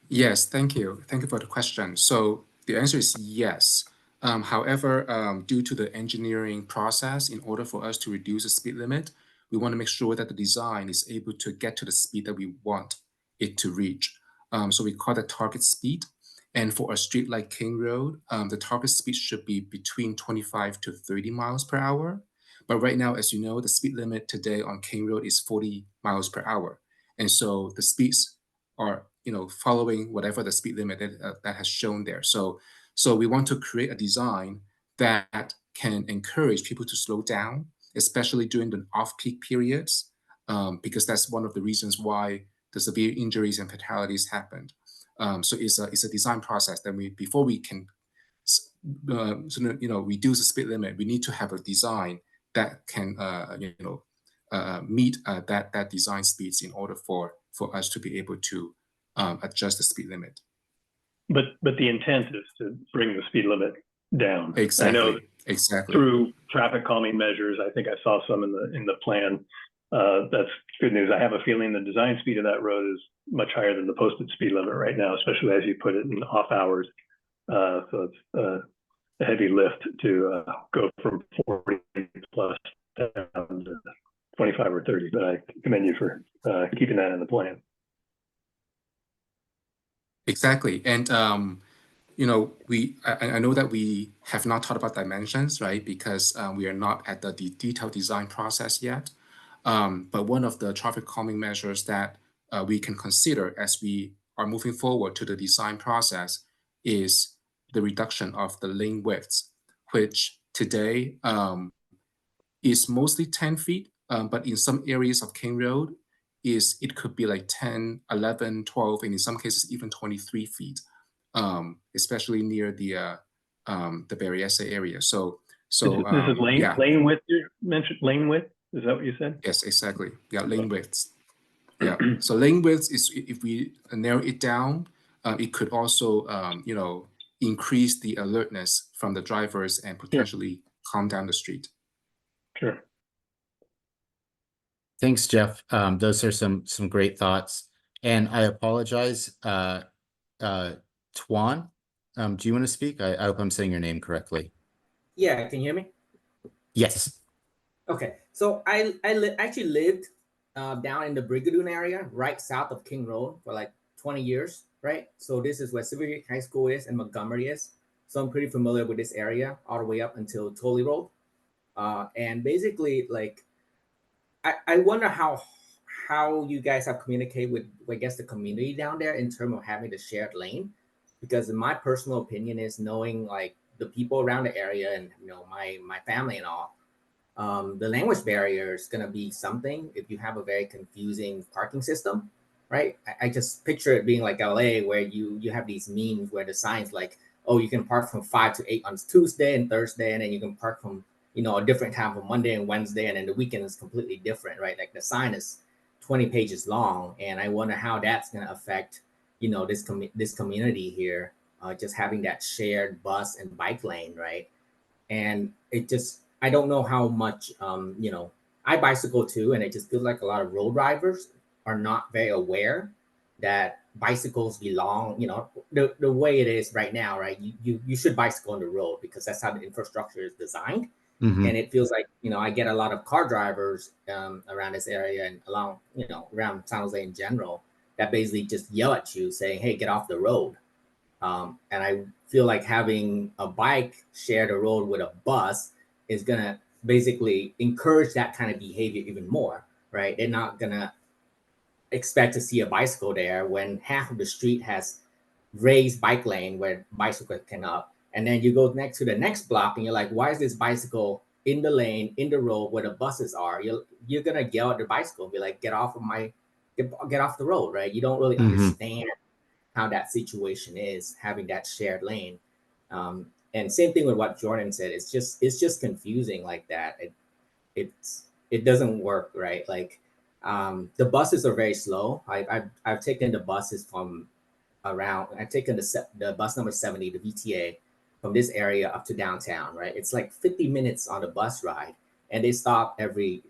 Speaker 3: Yes, thank you. Thank you for the question. So the answer is yes. However, due to the engineering process, in order for us to reduce the speed limit, we want to make sure that the design is able to get to the speed that we want it to reach. So we call that target speed. And for a street like King Road, the target speed should be between 25 to 30 miles per hour. But right now, as you know, the speed limit today on King Road is 40 miles per hour. And so the speeds are, following whatever the speed limit that has shown there. So we want to create a design that can encourage people to slow down, especially during the off-peak periods, because that's one of the reasons why the severe injuries and fatalities happened. So it's a design process that before we can, reduce the speed limit, we need to have a design that can, meet that design speeds in order for us to be able to adjust the speed limit.
Speaker 6: But the intent is to bring the speed limit down.
Speaker 3: Exactly.
Speaker 6: I know
Speaker 3: exactly.
Speaker 6: Through traffic calming measures, I think I saw some in the plan. That's good news. I have a feeling the design speed of that road is much higher than the posted speed limit right now, especially as you put it in off hours. So it's a heavy lift to go from 40 plus down to 25 or 30. But I commend you for keeping that in the plan.
Speaker 3: Exactly. And, I know that we have not talked about dimensions, right? Because we are not at the detailed design process yet. But one of the traffic calming measures that we can consider as we are moving forward to the design process is the reduction of the lane widths, which today is mostly 10 feet, but in some areas of King Road, it could be like 10, 11, 12, and in some cases even 23 feet, especially near the Berryessa area. So
Speaker 6: this is lane width. You mentioned lane width. Is that what you said?
Speaker 3: Yes, exactly. Yeah, lane widths. Yeah. So lane widths is, if we narrow it down, it could also increase the alertness from the drivers and potentially calm down the street.
Speaker 6: Sure.
Speaker 7: Thanks, Jeff. Those are some great thoughts. And I apologize, Tuan, do you want to speak? I hope I'm saying your name correctly.
Speaker 16: Yeah, can you hear me?
Speaker 7: Yes.
Speaker 16: Okay, so actually lived down in the Brigadoon area, right south of King Road for like 20 years, right? So this is where Civic High School is and Montgomery is. So I'm pretty familiar with this area all the way up until Tully Road. And basically, like, I wonder how you guys have communicated with, I guess, the community down there in terms of having the shared lane, because in my personal opinion is knowing like the people around the area and my family and all, the language barrier is going to be something if you have a very confusing parking system, right? I just picture it being like LA, where you have these memes where the signs like, oh, you can park from 5 to 8 on Tuesday and Thursday, and then you can park from a different time for Monday and Wednesday, and then the weekend is completely different, right? Like the sign is 20 pages long, and I wonder how that's going to affect this community here, just having that shared bus and bike lane, right? And it just, I don't know how much I bicycle too, and it just feels like a lot of road drivers are not very aware that bicycles belong, the way it is right now, right? You should bicycle on the road because that's how the infrastructure is designed. And it feels like I get a lot of car drivers around this area and along around San Jose in general that basically just yell at you saying, hey, get off the road. And I feel like having a bike share the road with a bus is going to basically encourage that kind of behavior even more, right? They're not going to expect to see a bicycle there when half of the street has raised bike lane where bicycles can up. And then you go next to the next block and you're like, why is this bicycle in the lane, in the road where the buses are? You're going to yell at the bicycle and be like, get off the road, right? You don't really understand how that situation is, having that shared lane. And same thing with what Jordan said. It's just confusing like that. It doesn't work, right? Like the buses are very slow. I've taken the buses from around. I've taken the bus number 70, the VTA, from this area up to downtown, right? It's like 50 minutes on the bus ride, and they stop every.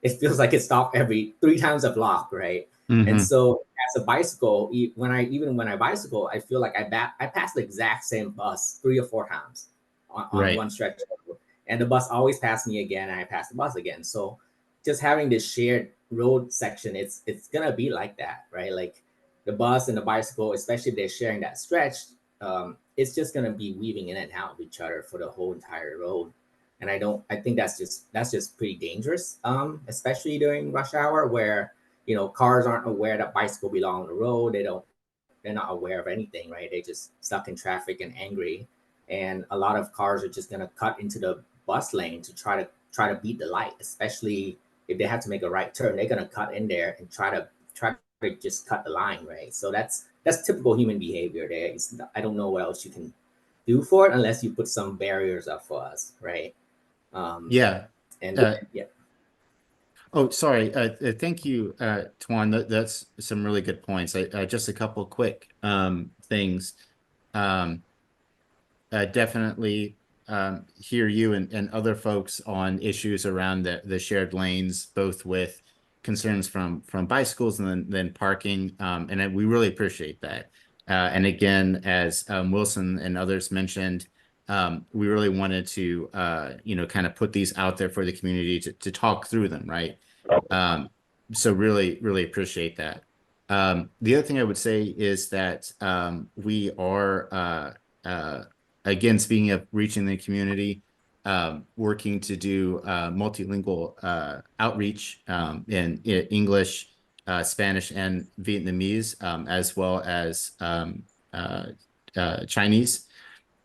Speaker 16: It feels like it stopped every 3 times a block, right? And so as a bicycle, when I bicycle, I feel like I pass the exact same bus 3 or 4 times on one stretch, and the bus always passed me again, and I pass the bus again. So just having this shared road section, it's gonna be like that, right? Like the bus and the bicycle, especially if they're sharing that stretch, it's just gonna be weaving in and out of each other for the whole entire road. And I think that's just pretty dangerous, especially during rush hour where cars aren't aware that bicycle belong on the road. They're not aware of anything, right? They just stuck in traffic and angry. And a lot of cars are just gonna cut into the bus lane to try to beat the light, especially if they have to make a right turn. They're gonna cut in there and try to just cut the line, right? So that's typical human behavior there. I don't know what else you can do for it unless you put some barriers up for us, right?
Speaker 7: Yeah.
Speaker 16: And yeah.
Speaker 7: Oh, sorry. Thank you, Tuan. That's some really good points. Just a couple quick things. Definitely hear you and other folks on issues around the shared lanes, both with concerns from bicycles and then parking. And we really appreciate that. And again, as Wilson and others mentioned, we really wanted to, kind of put these out there for the community to talk through them, right? So really, really appreciate that. The other thing I would say is that we are, again, speaking of reaching the community, working to do multilingual outreach in English, Spanish, and Vietnamese, as well as Chinese.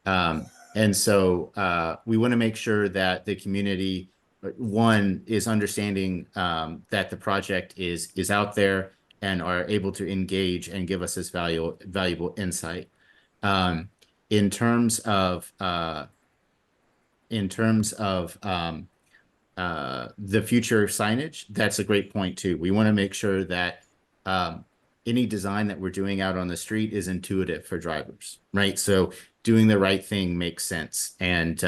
Speaker 7: And so we want to make sure that the community, one, is understanding that the project is out there and are able to engage and give us this valuable insight. In terms of the future signage, that's a great point too. We want to make sure that any design that we're doing out on the street is intuitive for drivers, right? So doing the right thing makes sense. And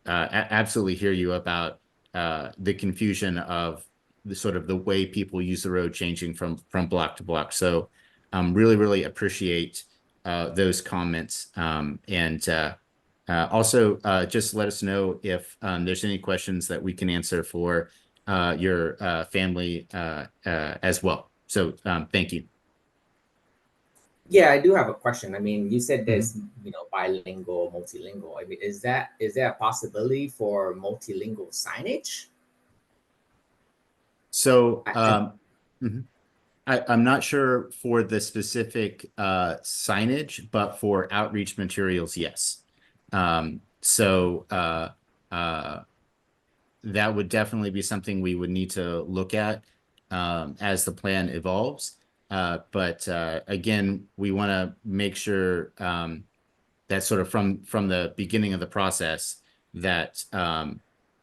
Speaker 7: absolutely hear you about the confusion of the sort of the way people use the road changing from block to block. So really appreciate those comments. Also, just let us know if there's any questions that we can answer for your family as well. So thank you.
Speaker 16: Yeah, I do have a question. I mean, you said there's, bilingual, multilingual. I mean, is there a possibility for multilingual signage?
Speaker 7: So I'm not sure for the specific signage, but for outreach materials, yes. That would definitely be something we would need to look at as the plan evolves. But again, we want to make sure that sort of from the beginning of the process that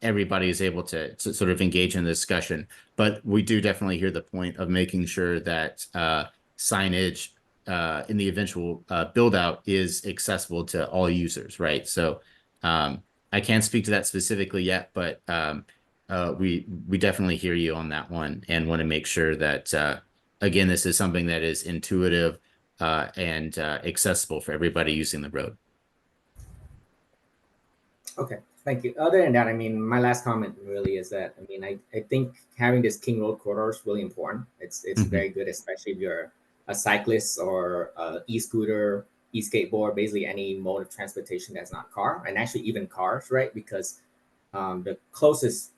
Speaker 7: everybody is able to sort of engage in the discussion. But we do definitely hear the point of making sure that signage in the eventual build out is accessible to all users, right? So I can't speak to that specifically yet, but we definitely hear you on that one and want to make sure that again, this is something that is intuitive and accessible for everybody using the road.
Speaker 16: Okay, thank you. Other than that, I mean, my last comment really is that, I mean, I think having this King Road corridor is really important. It's very good, especially if you're a cyclist or e-scooter, e-skateboard, basically any mode of transportation that's not car, and actually even cars, right? Because the closest,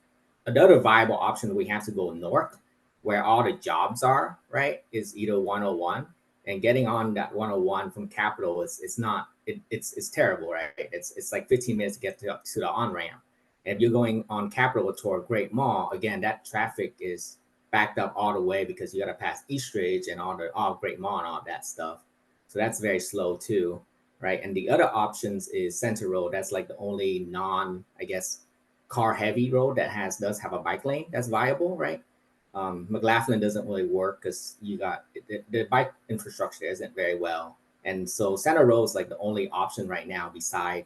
Speaker 16: another viable option we have to go north, where all the jobs are, right, is either 101, and getting on that 101 from Capitol it's not, it's terrible, right? It's like 15 minutes to get to the on-ramp. And if you're going on Capitol toward Great Mall, again, that traffic is backed up all the way because you got to pass Eastridge and all Great Mall and all that stuff. So that's very slow too, right? And the other options is Center Road. That's like the only non, I guess, car heavy road that does have a bike lane that's viable, right? McLaughlin doesn't really work because you got the bike infrastructure isn't very well, and so Center Road is like the only option right now beside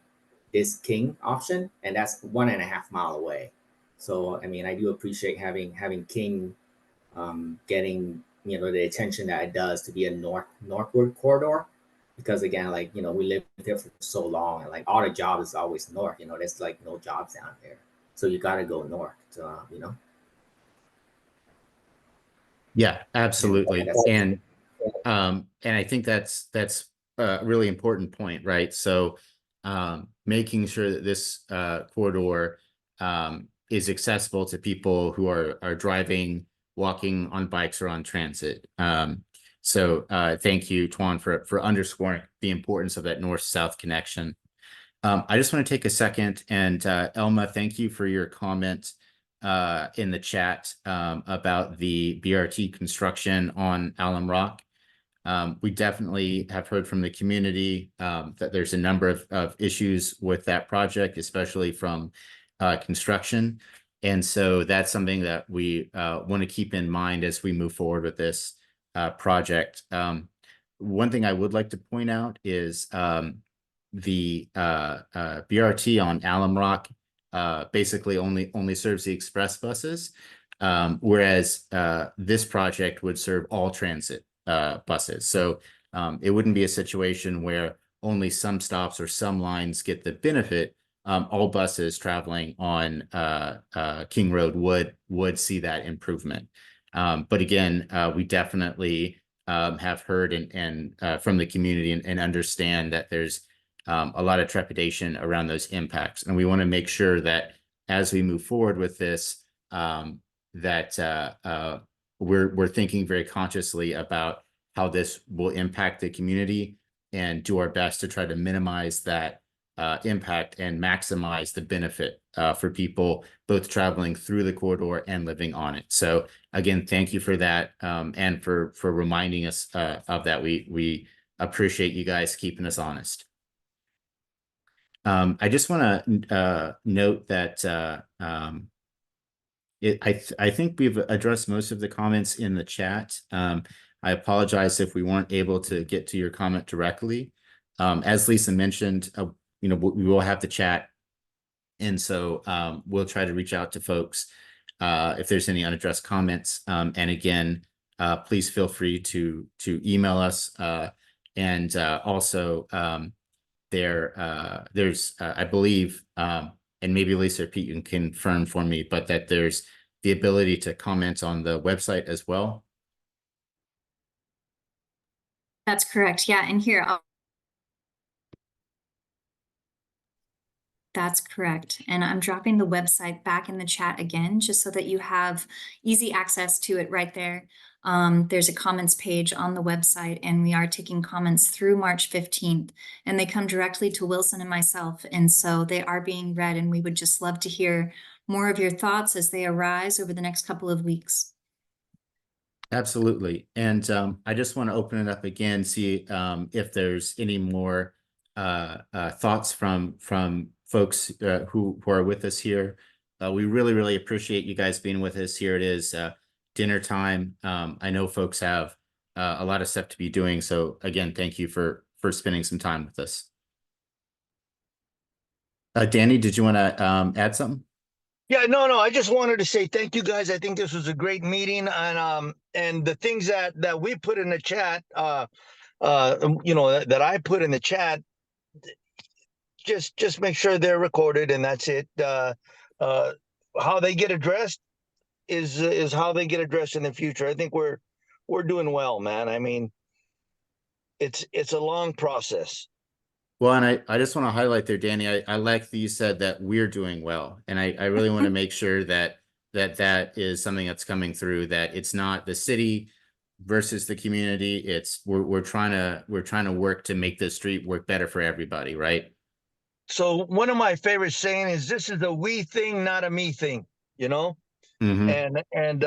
Speaker 16: this King option, and that's 1.5 miles away. So I mean, I do appreciate having King getting the attention that it does to be a northward corridor, because again, like we lived there for so long, and like all the jobs is always north. There's like no jobs down there, so you got to go north.
Speaker 7: Yeah, absolutely. And I think that's a really important point, right? So making sure that this corridor is accessible to people who are driving, walking, on bikes, or on transit. So thank you, Tuan, for underscoring the importance of that north-south connection. I just want to take a second, and Elma, thank you for your comment in the chat about the BRT construction on Alum Rock. We definitely have heard from the community that there's a number of issues with that project, especially from construction. And so that's something that we want to keep in mind as we move forward with this project. One thing I would like to point out is the BRT on Alum Rock basically only serves the express buses, whereas this project would serve all transit buses. So it wouldn't be a situation where only some stops or some lines get the benefit. All buses traveling on King Road would see that improvement. But again, we definitely have heard and from the community and understand that there's a lot of trepidation around those impacts. And we want to make sure that as we move forward with this, that we're thinking very consciously about how this will impact the community and do our best to try to minimize that impact and maximize the benefit for people both traveling through the corridor and living on it. So again, thank you for that and for reminding us of that. We appreciate you guys keeping us honest. I just want to note that I think we've addressed most of the comments in the chat. I apologize if we weren't able to get to your comment directly. As Lisa mentioned, we will have the chat, and so we'll try to reach out to folks. if there's any unaddressed comments. And again, please feel free to email us. And also there's I believe, and maybe Lisa or Pete, you can confirm for me, but that there's the ability to comment on the website as well.
Speaker 1: That's correct. Yeah, and here, that's correct. And I'm dropping the website back in the chat again, just so that you have easy access to it right there. There's a comments page on the website, and we are taking comments through March 15th, and they come directly to Wilson and myself. And so they are being read, and we would just love to hear more of your thoughts as they arise over the next couple of weeks.
Speaker 7: Absolutely. And I just want to open it up again, see if there's any more thoughts from folks who are with us here. We really appreciate you guys being with us. Here it is, dinner time. I know folks have a lot of stuff to be doing. So again, thank you for spending some time with us. Danny, did you want to add something?
Speaker 15: Yeah, no, I just wanted to say thank you guys. I think this was a great meeting, and the things that we put in the chat, you know, that I put in the chat, just make sure they're recorded, and that's it. How they get addressed is how they get addressed in the future. I think we're doing well, man. I mean, it's a long process.
Speaker 7: Well, and I just want to highlight there, Danny, I like that you said that we're doing well. And I really want to make sure that is something that's coming through, that it's not the city versus the community. It's we're trying to work to make this street work better for everybody, right?
Speaker 15: So one of my favorite saying is, this is a we thing, not a me thing, you know?
Speaker 7: Mm-hmm.
Speaker 15: And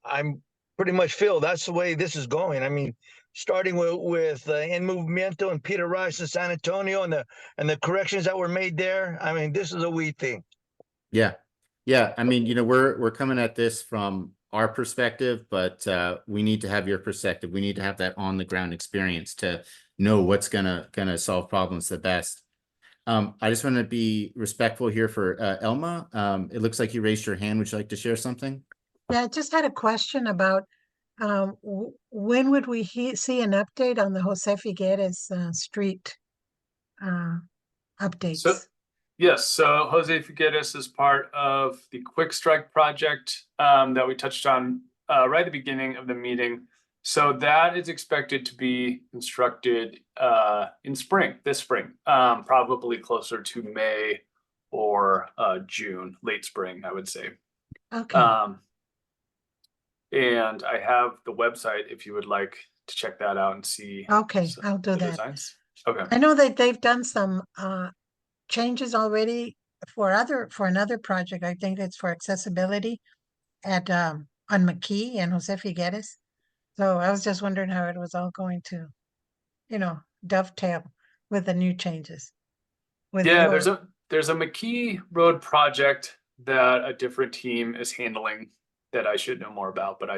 Speaker 15: I'm pretty much feel that's the way this is going. I mean, starting with in Movimiento and Peter Rice in San Antonio, and the corrections that were made there. I mean, this is a we thing.
Speaker 7: Yeah. I mean, you know, we're coming at this from our perspective, but we need to have your perspective. We need to have that on the ground experience to know what's gonna solve problems the best. I just want to be respectful here for Elma. It looks like you raised your hand. Would you like to share something?
Speaker 9: Yeah, I just had a question about when would we see an update on the Jose Figueres street updates?
Speaker 2: So, yes, so Jose Figueres is part of the Quick Strike project that we touched on right at the beginning of the meeting. So that is expected to be constructed in this spring, probably closer to May or June, late spring, I would say.
Speaker 9: Okay.
Speaker 2: And I have the website if you would like to check that out and see.
Speaker 9: Okay, I'll do
Speaker 2: the
Speaker 9: that.
Speaker 2: designs. Okay.
Speaker 9: I know that they've done some changes already for another project. I think it's for accessibility at on McKee and Jose Figueres. So I was just wondering how it was all going to, you know, dovetail with the new changes.
Speaker 2: Yeah, there's a McKee Road project that a different team is handling that I should know more about, but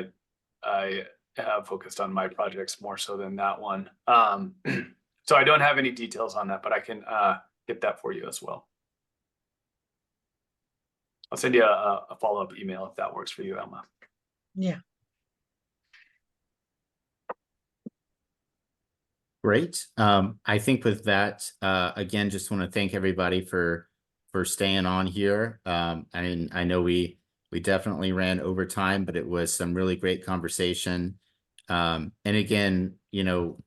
Speaker 2: I have focused on my projects more so than that one. So I don't have any details on that, but I can get that for you as well. I'll send you a follow-up email if that works for you, Elma.
Speaker 9: Yeah.
Speaker 7: Great. I think with that, again, just want to thank everybody for staying on here. I know we definitely ran over time, but it was some really great conversation. And again, you know,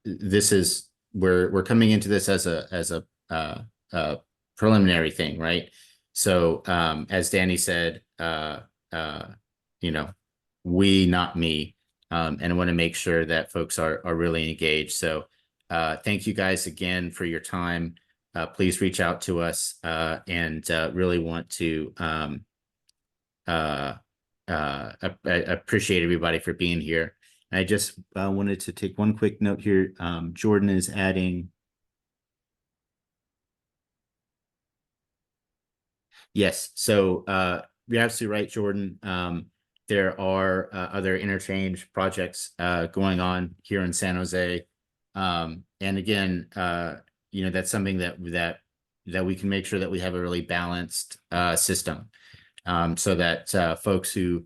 Speaker 7: this is we're coming into this as a preliminary thing, right? So as Danny said, you know, we, not me. And I want to make sure that folks are really engaged. So thank you guys again for your time. Please reach out to us and really want to I appreciate everybody for being here. I just wanted to take one quick note here. Jordan is adding. Yes, so you're absolutely right, Jordan. There are other interchange projects going on here in San Jose. And again, you know, that's something that we can make sure that we have a really balanced system. so that folks who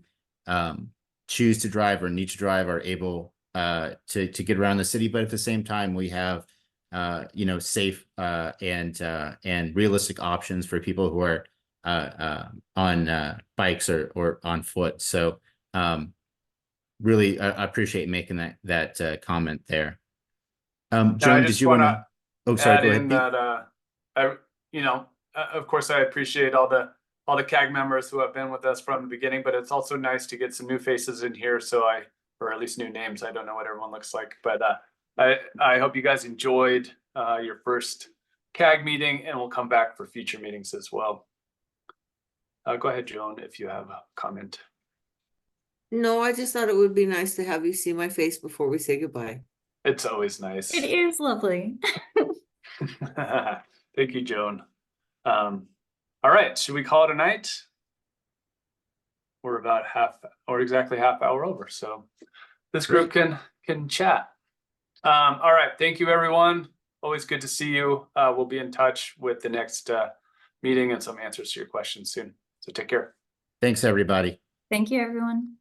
Speaker 7: choose to drive or need to drive are able to get around the city. But at the same time, we have safe and realistic options for people who are on bikes or on foot. So really, I appreciate making that comment there. Joan, did you want to? Oh, sorry. Go ahead.
Speaker 2: Of course, I appreciate all the CAG members who have been with us from the beginning, but it's also nice to get some new faces in here. Or at least new names. I don't know what everyone looks like, but I hope you guys enjoyed your first CAG meeting, and we'll come back for future meetings as well. Go ahead, Joan, if you have a comment.
Speaker 5: No, I just thought it would be nice to have you see my face before we say goodbye.
Speaker 2: It's always nice.
Speaker 1: It is lovely.
Speaker 2: Thank you, Joan. All right, should we call it a night? We're about exactly half hour over, so this group can chat. All right, thank you, everyone. Always good to see you. We'll be in touch with the next meeting and some answers to your questions soon. So take care.
Speaker 7: Thanks, everybody.
Speaker 1: Thank you, everyone.